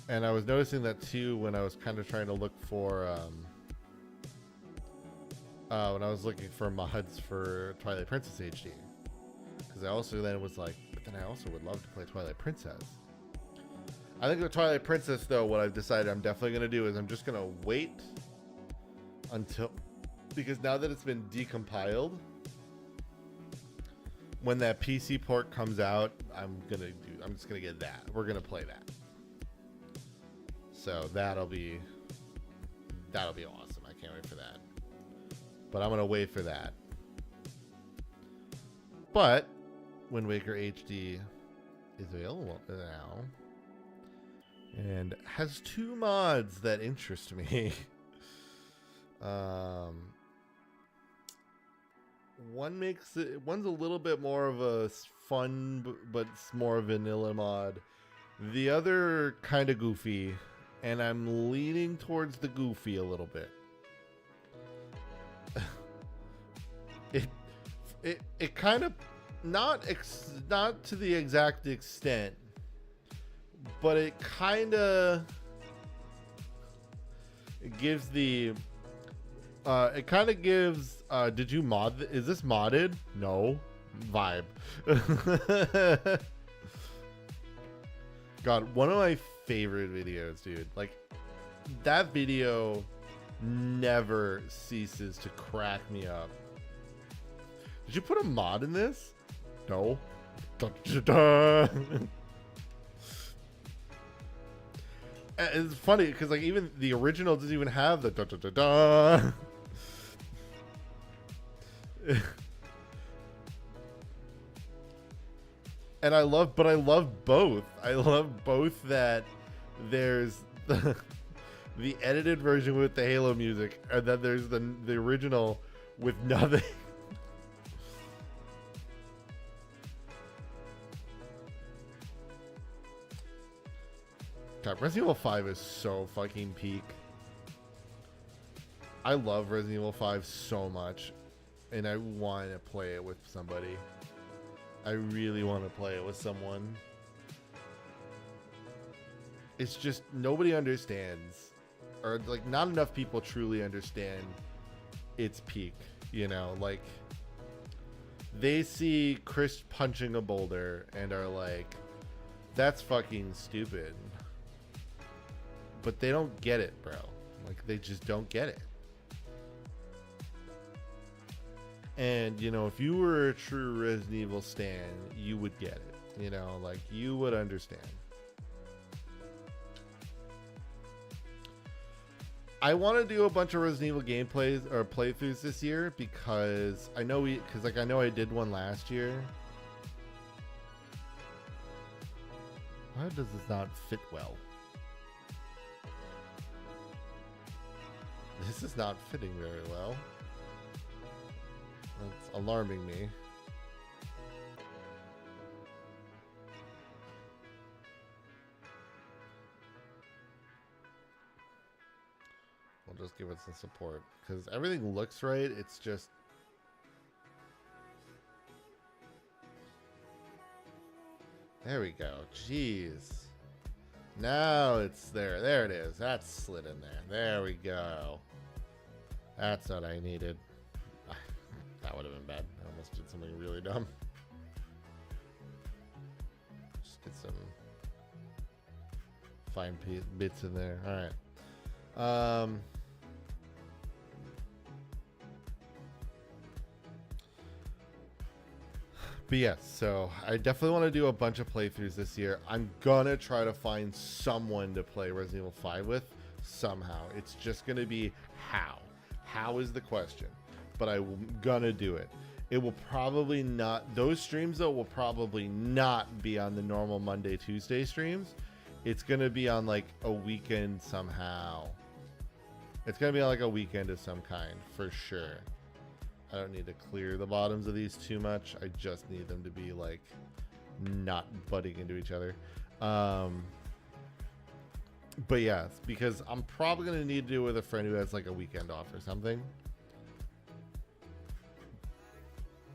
And I was noticing that too when I was kind of trying to look for when I was looking for mods for Twilight Princess HD, because I also then was like, but then I also would love to play Twilight Princess. I think with Twilight Princess though, what I've decided I'm definitely going to do is I'm just going to wait until, because now that it's been decompiled, when that PC port comes out, I'm just going to get that. We're going to play that. So that'll be awesome. I can't wait for that. But I'm going to wait for that. But Wind Waker HD is available now and has 2 mods that interest me. One's a little bit more of a fun but it's more vanilla mod. The other kind of goofy, and I'm leaning towards the goofy a little bit. It kind of not to the exact extent, but it kind of It gives the it kind of gives did you mod is this modded? No. Vibe. God, one of my favorite videos, dude. Like, that video never ceases to crack me up. Did you put a mod in this? No. It's funny because like even the original doesn't even have the da da da da. And I love both. I love both that there's the edited version with the Halo music, and then there's the original with nothing. God, Resident Evil 5 is so fucking peak. I love Resident Evil 5 so much, and I want to play it with somebody. I really want to play it with someone. It's just nobody understands, or like not enough people truly understand its peak, you know, like they see Chris punching a boulder and are like, that's fucking stupid. But they don't get it, bro. Like they just don't get it. And, you know, if you were a true Resident Evil stan, you would get it. You know, like, you would understand. I want to do a bunch of Resident Evil gameplays or playthroughs this year because I know I know I did one last year. Why does this not fit well? This is not fitting very well. That's alarming me. We'll just give it some support because everything looks right. It's just there we go. Jeez. Now it's there. There it is. That's slid in there. There we go. That's what I needed. That would have been bad. I almost did something really dumb. Just get some fine bits in there. All right. But yes, so I definitely want to do a bunch of playthroughs this year. I'm gonna try to find someone to play Resident Evil 5 with somehow. It's just gonna be how. How is the question? But I'm gonna do it. It will probably not, those streams though will probably not be on the normal Monday, Tuesday streams. It's gonna be on like a weekend somehow. It's gonna be on like a weekend of some kind for sure. I don't need to clear the bottoms of these too much. I just need them to be like not butting into each other. But yeah, because I'm probably gonna need to do it with a friend who has like a weekend off or something.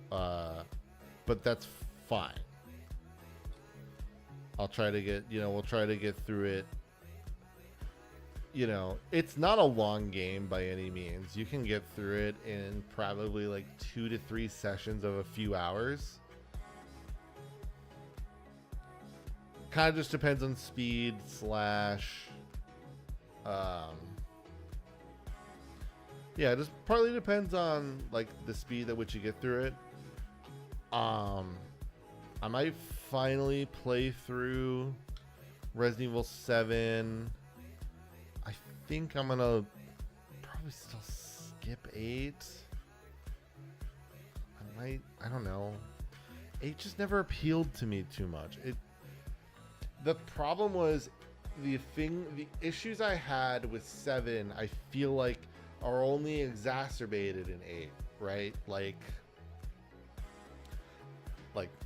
But that's fine. I'll try to get, we'll try to get through it. You know, it's not a long game by any means. You can get through it in probably like 2 to 3 sessions of a few hours. Kind of just depends on speed slash yeah, it just partly depends on like the speed at which you get through it. I might finally play through Resident Evil 7. I think I'm gonna probably still skip 8. I don't know. 8 just never appealed to me too much. The problem was the issues I had with 7, I feel like are only exacerbated in 8, right? Like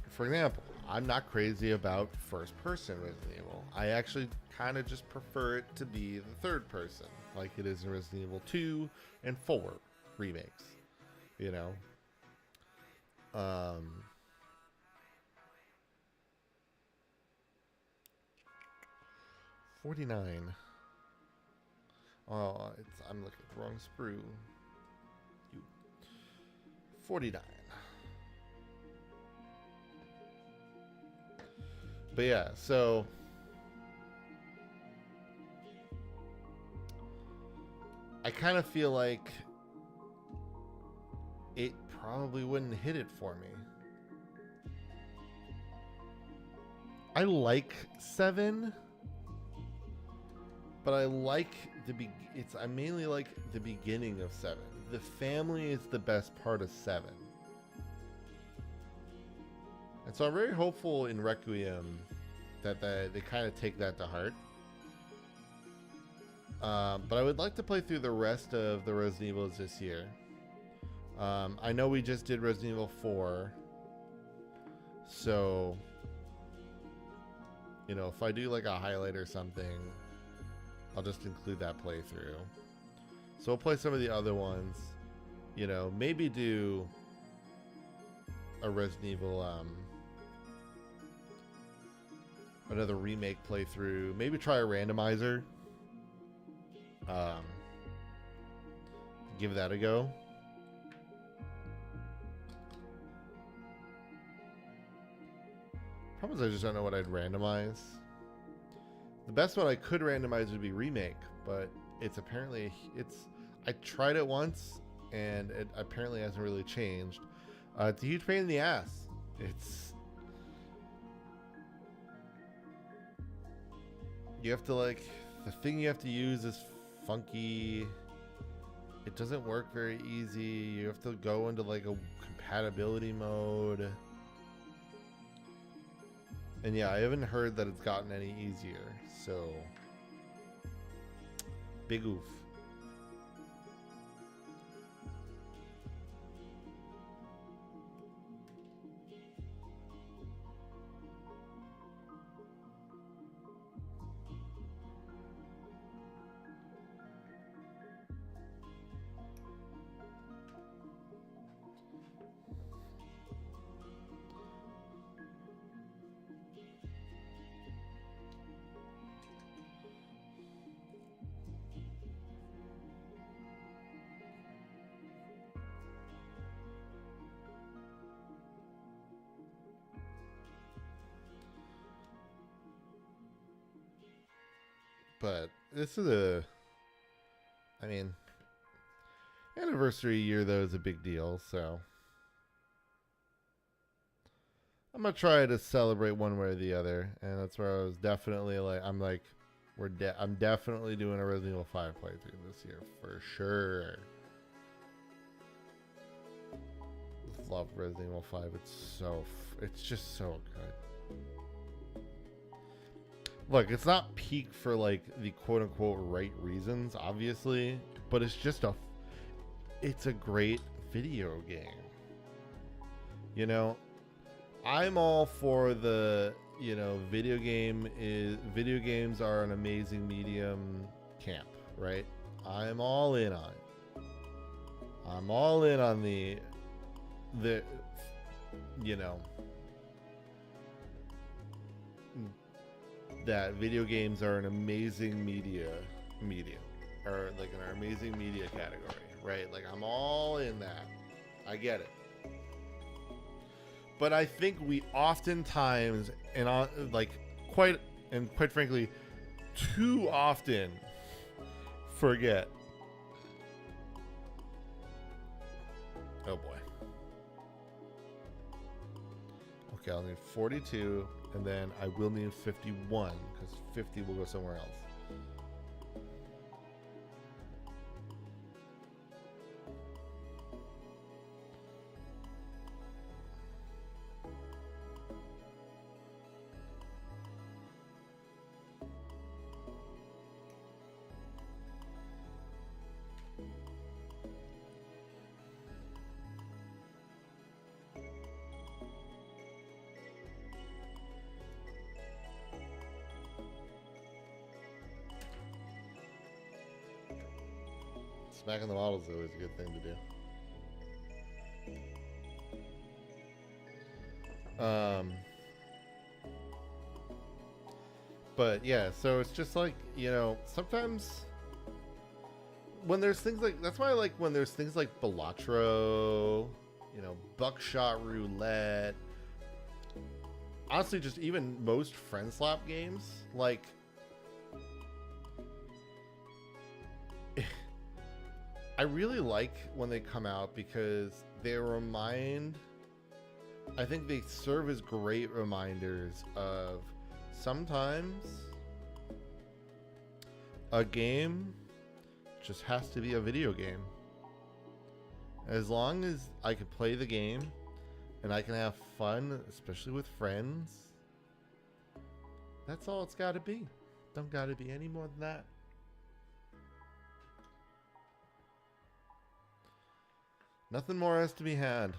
for example, I'm not crazy about first person Resident Evil. I actually kind of just prefer it to be the third person, like it is in Resident Evil 2 and 4 remakes, you know? 49. Oh, I'm looking at the wrong sprue. 49. But yeah, so I kind of feel like it probably wouldn't hit it for me. I like 7, but I like I mainly like the beginning of 7. The family is the best part of 7. And so I'm very hopeful in Requiem that they kind of take that to heart. But I would like to play through the rest of the Resident Evils this year. I know we just did Resident Evil 4. So, you know, if I do like a highlight or something, I'll just include that playthrough. So we'll play some of the other ones. You know, maybe do a Resident Evil, another remake playthrough. Maybe try a randomizer. Give that a go. Problem is I just don't know what I'd randomize. The best one I could randomize would be remake, but it's apparently I tried it once and it apparently hasn't really changed. It's a huge pain in the ass. You have to the thing you have to use is funky. It doesn't work very easy. You have to go into like a compatibility mode. And yeah, I haven't heard that it's gotten any easier. So, big oof. But this is anniversary year though is a big deal, so I'm gonna try to celebrate one way or the other, and that's where I was definitely I'm definitely doing a Resident Evil 5 playthrough this year for sure. Love Resident Evil 5. It's just so good. Look, it's not peak for like the quote-unquote right reasons, obviously, but it's a great video game. You know, I'm all for the, you know, video games are an amazing medium camp, right? I'm all in on it. I'm all in on the you know, that video games are an amazing medium, or like an amazing media category, right? Like I'm all in that. I get it. But I think we oftentimes, quite frankly, too often forget. Oh boy. Okay, I'll need 42, and then I will need 51, because 50 will go somewhere else. Smacking the models is always a good thing to do. But yeah, so it's just like, you know, sometimes when there's things like, that's why I like when there's things like Balatro, you know, Buckshot Roulette. Honestly, just even most friend slap games, like, I really like when they come out because they remind, I think they serve as great reminders of sometimes a game just has to be a video game. As long as I can play the game and I can have fun, especially with friends, that's all it's got to be. Don't got to be any more than that. Nothing more has to be had.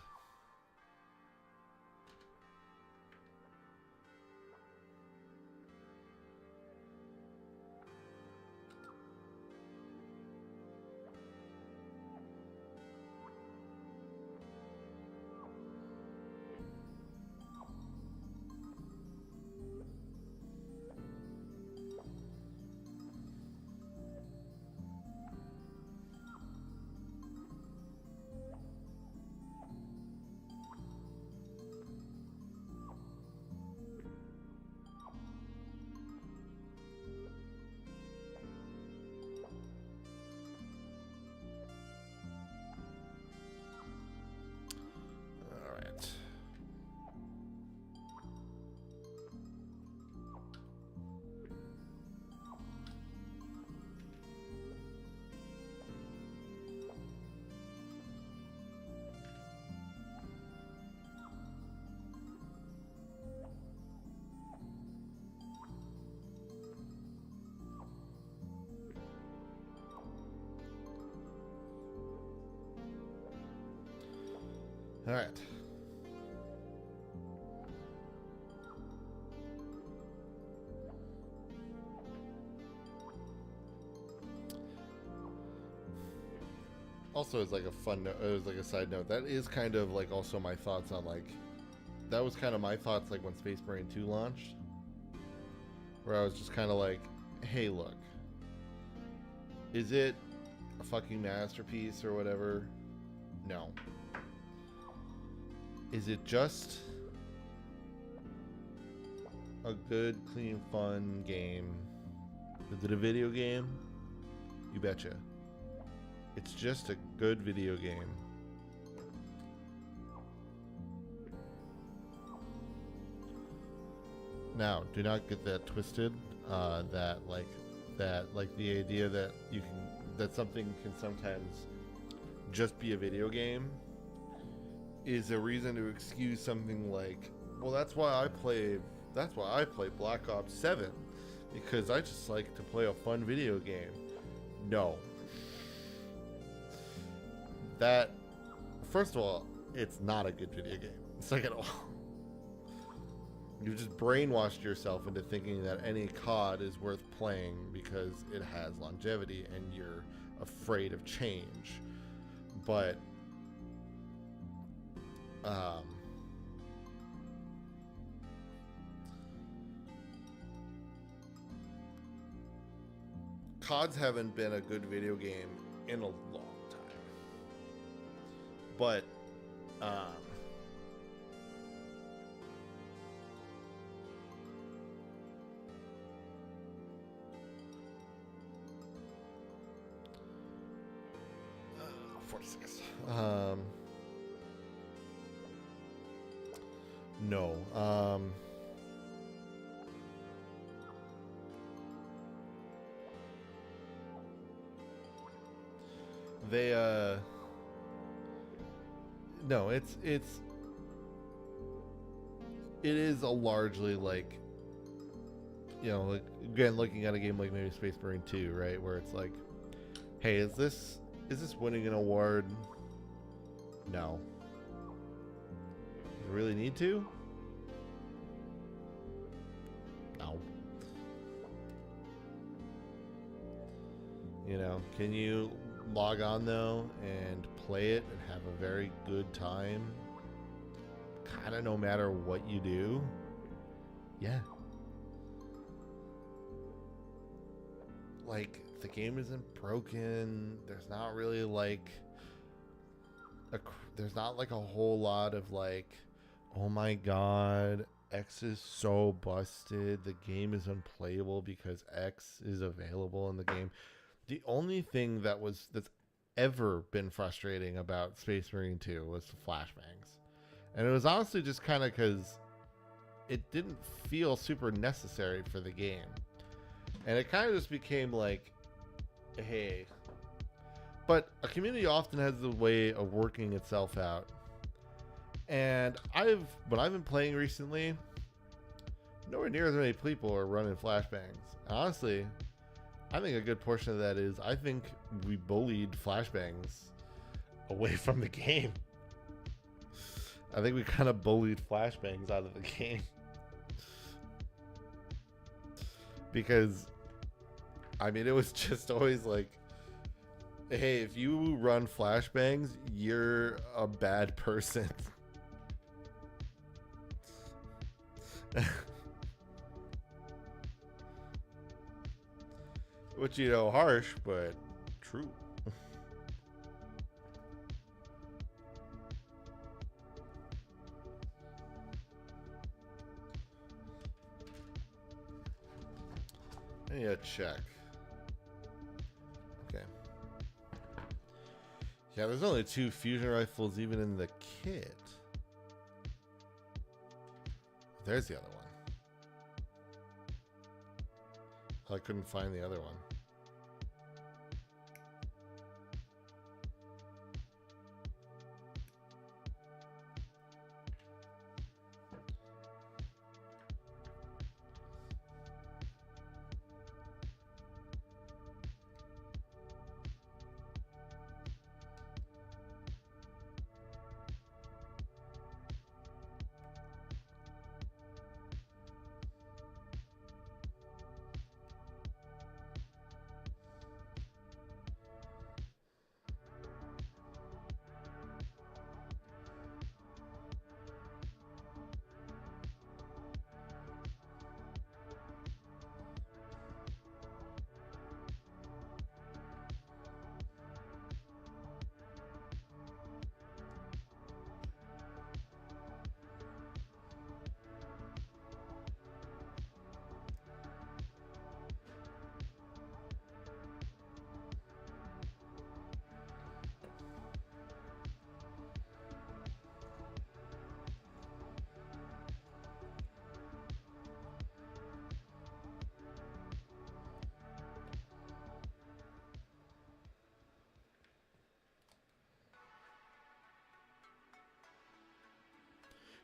All right. Also, as like a fun note, as like a side note, that is kind of like also my thoughts on like, that was kind of my thoughts like when Space Marine 2 launched, where I was just kind of like, hey, look, is it a fucking masterpiece or whatever? No. Is it just a good, clean, fun game? Is it a video game? You betcha. It's just a good video game. Now, do not get that twisted. That the idea that you can, that something can sometimes just be a video game is a reason to excuse something like, well, that's why I play Black Ops 7, because I just like to play a fun video game. No. That, first of all, it's not a good video game. Second of all, you've just brainwashed yourself into thinking that any COD is worth playing because it has longevity and you're afraid of change. But CODs haven't been a good video game in a long time. But 46. No. They no, it is a largely like, you know, like, again, looking at a game like maybe Space Marine 2, right, where it's like, hey, is this winning an award? No. Does it really need to? No. You know, can you log on though and play it and have a very good time, kind of no matter what you do? Yeah. Like, the game isn't broken. There's not really like there's not like a whole lot of like, oh my god, X is so busted, the game is unplayable because X is available in the game. The only thing that's ever been frustrating about Space Marine 2 was the flashbangs. And it was honestly just kind of because it didn't feel super necessary for the game. And it kind of just became like, hey. But a community often has the way of working itself out. And when I've been playing recently, nowhere near as many people are running flashbangs. Honestly, I think a good portion of that is I think we bullied flashbangs away from the game. I think we kind of bullied flashbangs out of the game. Because, I mean, it was just always like, hey, if you run flashbangs, you're a bad person. Which, you know, harsh, but true. I need to check. Okay. Yeah, there's only 2 fusion rifles even in the kit. There's the other one. I couldn't find the other one.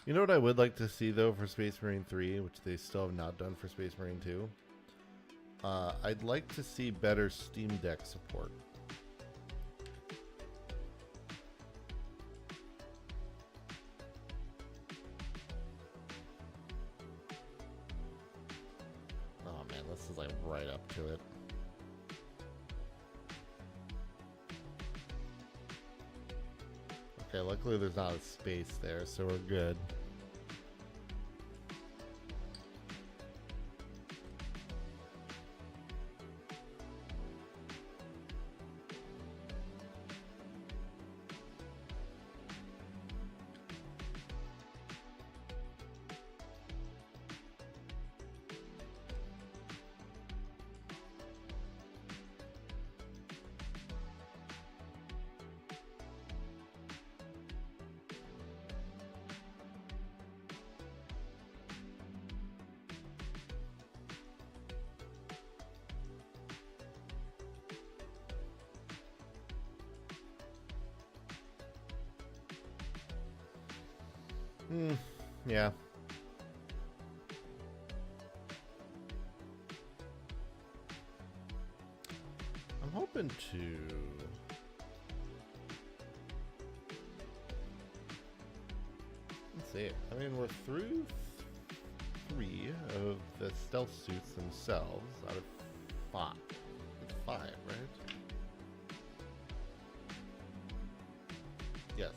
You know what I would like to see, though, for Space Marine 3, which they still have not done for Space Marine 2? I'd like to see better Steam Deck support. Oh, man, this is, like, right up to it. Okay, luckily there's not a space there, so we're good. Yeah. I'm hoping to... Let's see. I mean, we're through 3 of the stealth suits themselves out of 5. It's 5, right? Yes.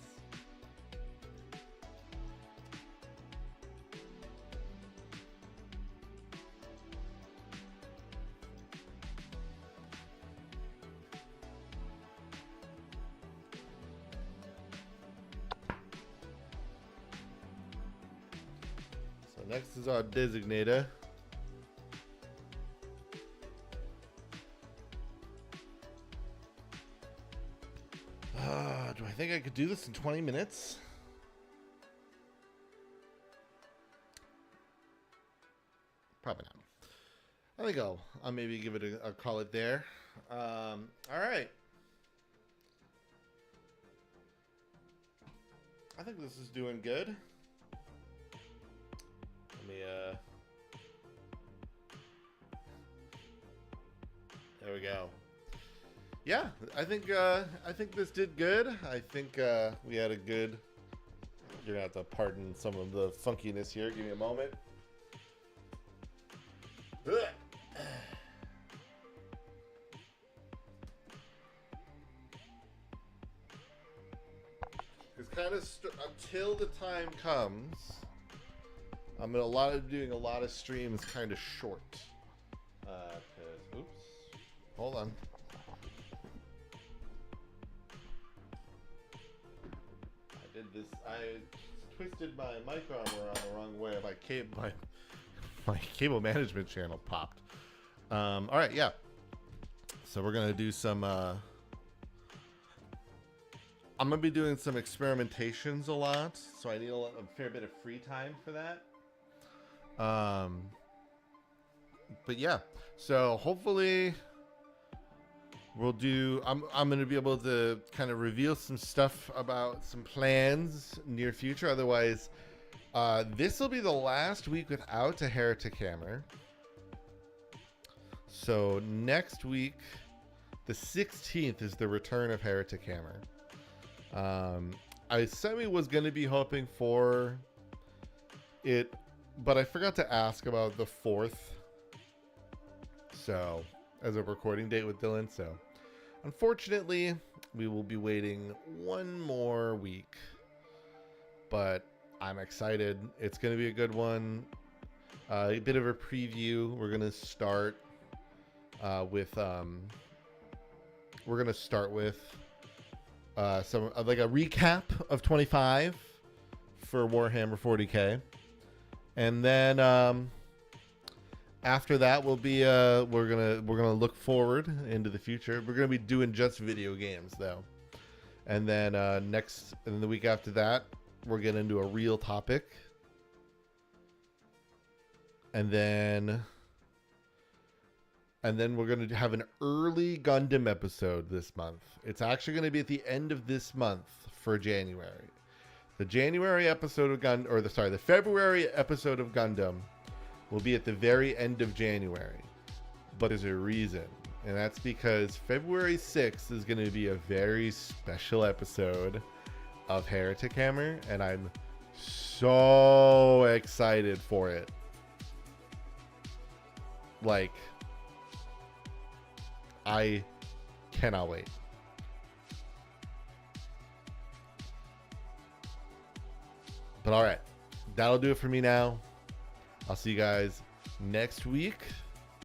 next is our designator. Do I think I could do this in 20 minutes? Probably not. I think I'll maybe give it a call it there. All right. I think this is doing good. Let me there we go. Yeah, I think this did good. I think we had a good. You're gonna have to pardon some of the funkiness here. Give me a moment. Because kind of until the time comes, I'm doing a lot of streams kind of short. Oops, hold on. I twisted my mic arm around the wrong way. My cable management channel popped. All right, yeah. So we're gonna do some. I'm gonna be doing some experimentations a lot, so I need a fair bit of free time for that. But yeah, so hopefully we'll do. I'm gonna be able to kind of reveal some stuff about some plans near future. Otherwise, this will be the last week without a Heretic Hammer. So next week, the 16th, is the return of Heretic Hammer. I was gonna be hoping for it, but I forgot to ask about the 4th. So as a recording date with Dylan, so unfortunately we will be waiting one more week, but I'm excited. It's going to be a good one. A bit of a preview. We're going to start with some like a recap of 25 for Warhammer 40K, and then after that, we'll be we're gonna look forward into the future. We're gonna be doing just video games though, and then the week after that, we're getting into a real topic, and then we're gonna have an early Gundam episode this month. It's actually gonna be at the end of this month for January. The January episode of the February episode of Gundam will be at the very end of January, but there's a reason, and that's because February 6th is going to be a very special episode of Heretic Hammer, and I'm so excited for it. Like, I cannot wait. But all right, that'll do it for me now. I'll see you guys next week.